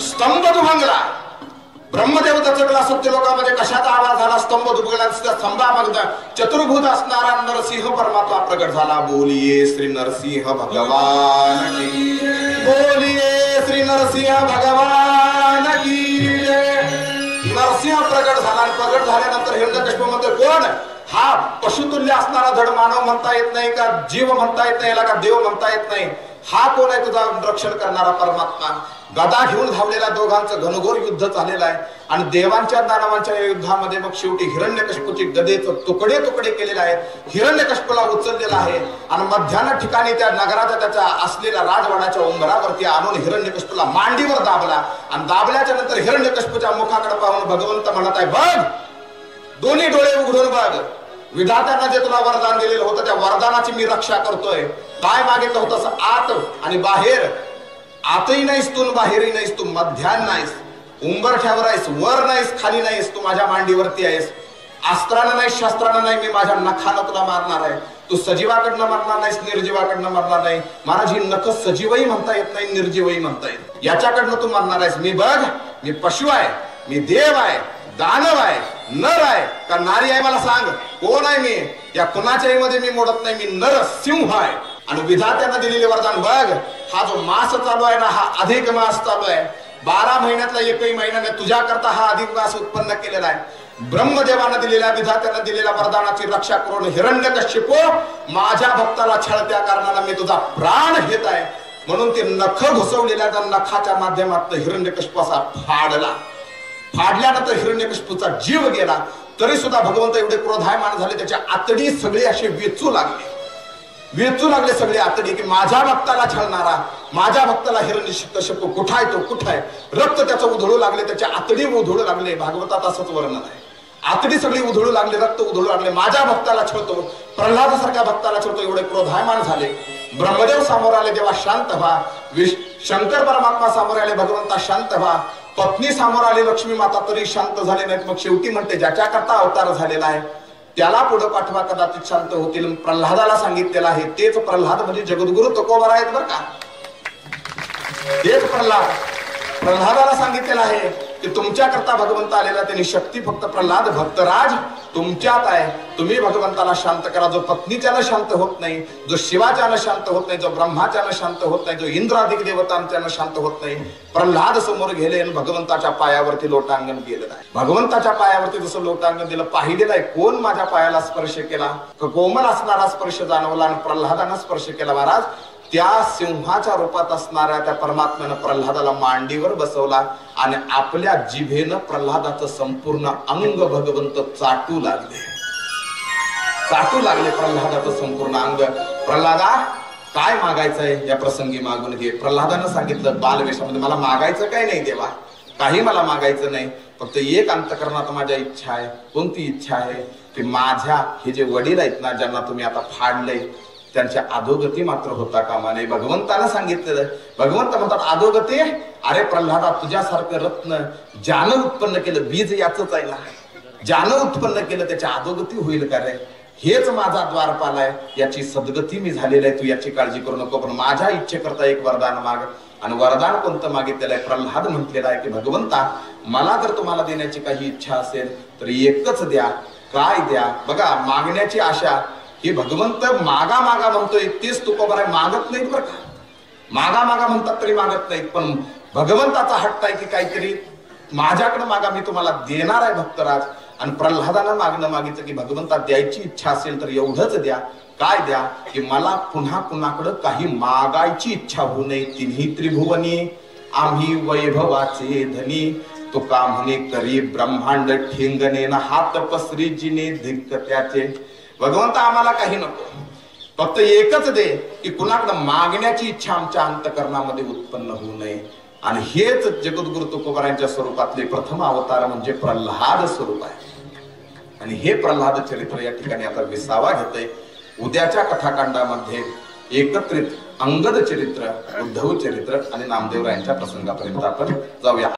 स्तंभ दुभंगला. ब्रह्मदेव दचकला. सत्यलोकामध्ये कशाचा आवाज झाला? स्तंभ दुभंगला. स्तंभामध्ये चतुर्भुज असणारा नरसिंह परमात्मा प्रगट झाला. बोलिये श्री नरसिंह भगवान की. बोलिये श्री नरसिंह भगवान की. नरसिंह प्रगट झाला. आणि प्रगट झाल्यानंतर हिरण्यकश्यप म्हणतो कोण? हा पशुतुल्य असणारा धड मानव म्हणता येत नाही का? जीव म्हणता येत नाही याला का? देव म्हणता येत नाही. हा कोण आहे? तुझा रक्षण करणारा परमात्मा. गदा घेऊन धावलेला दोघांचं घनघोर युद्ध झालेलं आहे. आणि देवांच्या दानवांच्या युद्धामध्ये मग शेवटी हिरण्यकश्यपूची गदेचं तुकडे तुकडे केलेले आहेत. हिरण्यकश्यपूला उचललेला आहे आणि मध्यान्ह ठिकाणी त्या नगराच्या त्याच्या असलेल्या राजवाड्याच्या उंबरावरती आणून हिरण्यकश्यपूला मांडीवर दाबला. आणि दाबल्याच्या नंतर हिरण्यकश्यपूच्या मुखाकडे पाहून भगवंत म्हणत आहे बघ, दोन्ही डोळे उघडून बघ. विधात्यानं जे तुला वरदान दिलेलं होतं त्या वरदानाची मी रक्षा करतोय. काय मागितलं होतं? आत आणि बाहेर. आतही नाहीस तू, बाहेरही नाहीस तू, मध्यान नाहीस, उंबरठ्यावर आहेस, वर नाहीस, खाली नाहीस, तू माझ्या मांडीवरती आहेस. अस्त्रानं नाही, शस्त्रानं नाही, मी माझ्या नखानं तुला मारणार आहे. तू सजीवाकडनं मरणार नाहीस, निर्जीवाकडनं मरणार नाही. महाराज ही नख सजीवही म्हणता येत नाही, निर्जीवही म्हणता येत. याच्याकडनं तू मरणार आहेस. मी बघ, मी पशु आहे, मी देव आहे, दानव आहे, नर आहे का नारी आहे? मला सांग कोण आहे मी? या कुणाच्याही मध्ये मी मोडत नाही. मी नर सिंह आहे. आणि विधात्यानं दिलेले वरदान बघ. हा जो मास चालू आहे ना, हा अधिक मास चालू आहे. 12 महिन्यातला एकही महिन्याने तुझ्या करता हा अधिक मास उत्पन्न केलेला आहे. ब्रह्मदेवानं दिलेल्या विधात्यानं दिलेल्या वरदानाची रक्षा करून हिरण्यकश्यपो माझ्या भक्ताला छळत्या कारणाला मी तुझा प्राण घेत आहे. म्हणून ते नख घुसवलेल्या त्या नखाच्या माध्यमातून हिरण्यकश्यप असा फाडला. फाडल्यानंतर हिरण्यकश्यपूचा जीव गेला. तरी सुद्धा भगवंत एवढे क्रोधायमान झाले, त्याच्या आतडी सगळे असे वेचू लागले सगळे आतडी की माझ्या भक्ताला छळणारा, माझ्या भक्ताला हिरण्यकश्यप कुठं आहे? तो कुठं आहे? रक्त त्याचं उधळू लागले, त्याच्या आतडी उधळू लागले. भागवतात असंच वर्णन आहे. आतडी सगळी उधळू लागले, रक्त उधळू लागले. माझ्या भक्ताला छळतो, प्रल्हादासारख्या भक्ताला छळतो. एवढे क्रोधायमान झाले. ब्रह्मदेव समोर आले, देवा शांत व्हा. शंकर परमात्मा समोर आले, भगवंता शांत व्हा. पत्नी समोर आली लक्ष्मी माता, तरी शांत झाले नाहीत. मग शेवटी म्हणते ज्याच्या करता अवतार झालेला आहे त्याला पुढे पाठवा, कदाचित शांत होतील. प्रल्हादाला सांगितलेलं आहे. तेच प्रल्हाद म्हणजे जगद्गुरु तुकोबा आहेत बरं का. तेच प्रल्हादाला सांगितलेलं आहे की तुमच्या करता भगवंत आलेला. त्यांनी शक्ती फक्त प्रल्हाद भक्तराज तुमच्यात आहे. तुम्ही भगवंताला शांत करा. जो पत्नीच्यानं शांत होत नाही, जो शिवाच्यानं शांत होत नाही, जो ब्रह्माच्यानं शांत होत नाही, जो इंद्रादिक देवतांच्यानं शांत होत नाही, प्रल्हाद समोर गेले आणि भगवंताच्या पायावरती लोटांगण केलेलं आहे. भगवंताच्या पायावरती जसं लोटांगण दिलं, पाहिलेलं आहे. कोण माझ्या पायाला स्पर्श केला? कोमल असणारा स्पर्श जाणवला आणि प्रल्हादानं स्पर्श केला. महाराज त्या सिंहाच्या रूपात असणाऱ्या त्या परमात्म्यानं प्रल्हादाला मांडीवर बसवला आणि आपल्या जिभेनं प्रल्हादाचं संपूर्ण अंग भगवंत चाटू लागले प्रल्हादाचं संपूर्ण अंग. प्रल्हादा काय मागायचंय? या प्रसंगी मागून घे. प्रल्हादानं सांगितलं बालवेशामध्ये, मला मागायचं काय नाही देवा, काही मला मागायचं नाही. फक्त एक अंतकरणात माझ्या इच्छा आहे. कोणती इच्छा आहे? की माझ्या हे जे वडील आहेत ना, ज्यांना तुम्ही आता फाडलंय, त्यांच्या अधोगती मात्र होता कामा नये. भगवंताला सांगितलेलं. भगवंत म्हणतात अधोगती? अरे प्रल्हादा, तुझ्यासारखं रत्न ज्यानं उत्पन्न केलं, बीज याचंच आहे ना, ज्यानं उत्पन्न केलं त्याच्या अधोगती होईल का रे? हेच माझा द्वारपाल आहे, याची सद्गती मी झालेली आहे. तू याची काळजी करू नको, पण माझ्या इच्छेकरता एक वरदान माग. आणि वरदान कोणतं मागितलेलं आहे? प्रल्हाद म्हटलेला आहे की भगवंता, मला जर तुम्हाला देण्याची काही इच्छा असेल तर एकच द्या. काय द्या? बघा, मागण्याची आशा हे भगवंत मागा मागा म्हणतोय, तेच तुकोबा आहे. मागत नाहीत बरं का, मागा मागा म्हणतात तरी मागत नाहीत. पण भगवंताचा हट्ट आहे की काहीतरी माझ्याकडे मागा, मी तुम्हाला देणार आहे भक्तराज. आणि प्रल्हादानं मागणं मागितलं की भगवंता द्यायची इच्छा असेल तर एवढंच द्या. काय द्या? की मला पुन्हा कुणाकडं काही मागायची इच्छा होऊ नये. तिन्ही त्रिभुवनी आम्ही वैभवाचे धनी, तुका म्हणे करी ब्रह्मांड ठेंगणेन, हात पसरी जिने धिक्क त्याचे. भगवंता आम्हाला काही नको, फक्त एकच दे की कुणाकडं मागण्याची इच्छा आमच्या अंतकरणामध्ये उत्पन्न होऊ नये. आणि हेच जगद्गुरु तुकोबारांच्या स्वरूपातले प्रथम अवतार म्हणजे प्रल्हाद स्वरूप आहे. आणि हे प्रल्हाद चरित्र या ठिकाणी आता विसावा घेतंय. उद्याच्या कथाकांडामध्ये एकत्रित अंगद चरित्र, उद्धव चरित्र आणि नामदेवरायांच्या प्रसंगापर्यंत आपण जाऊया.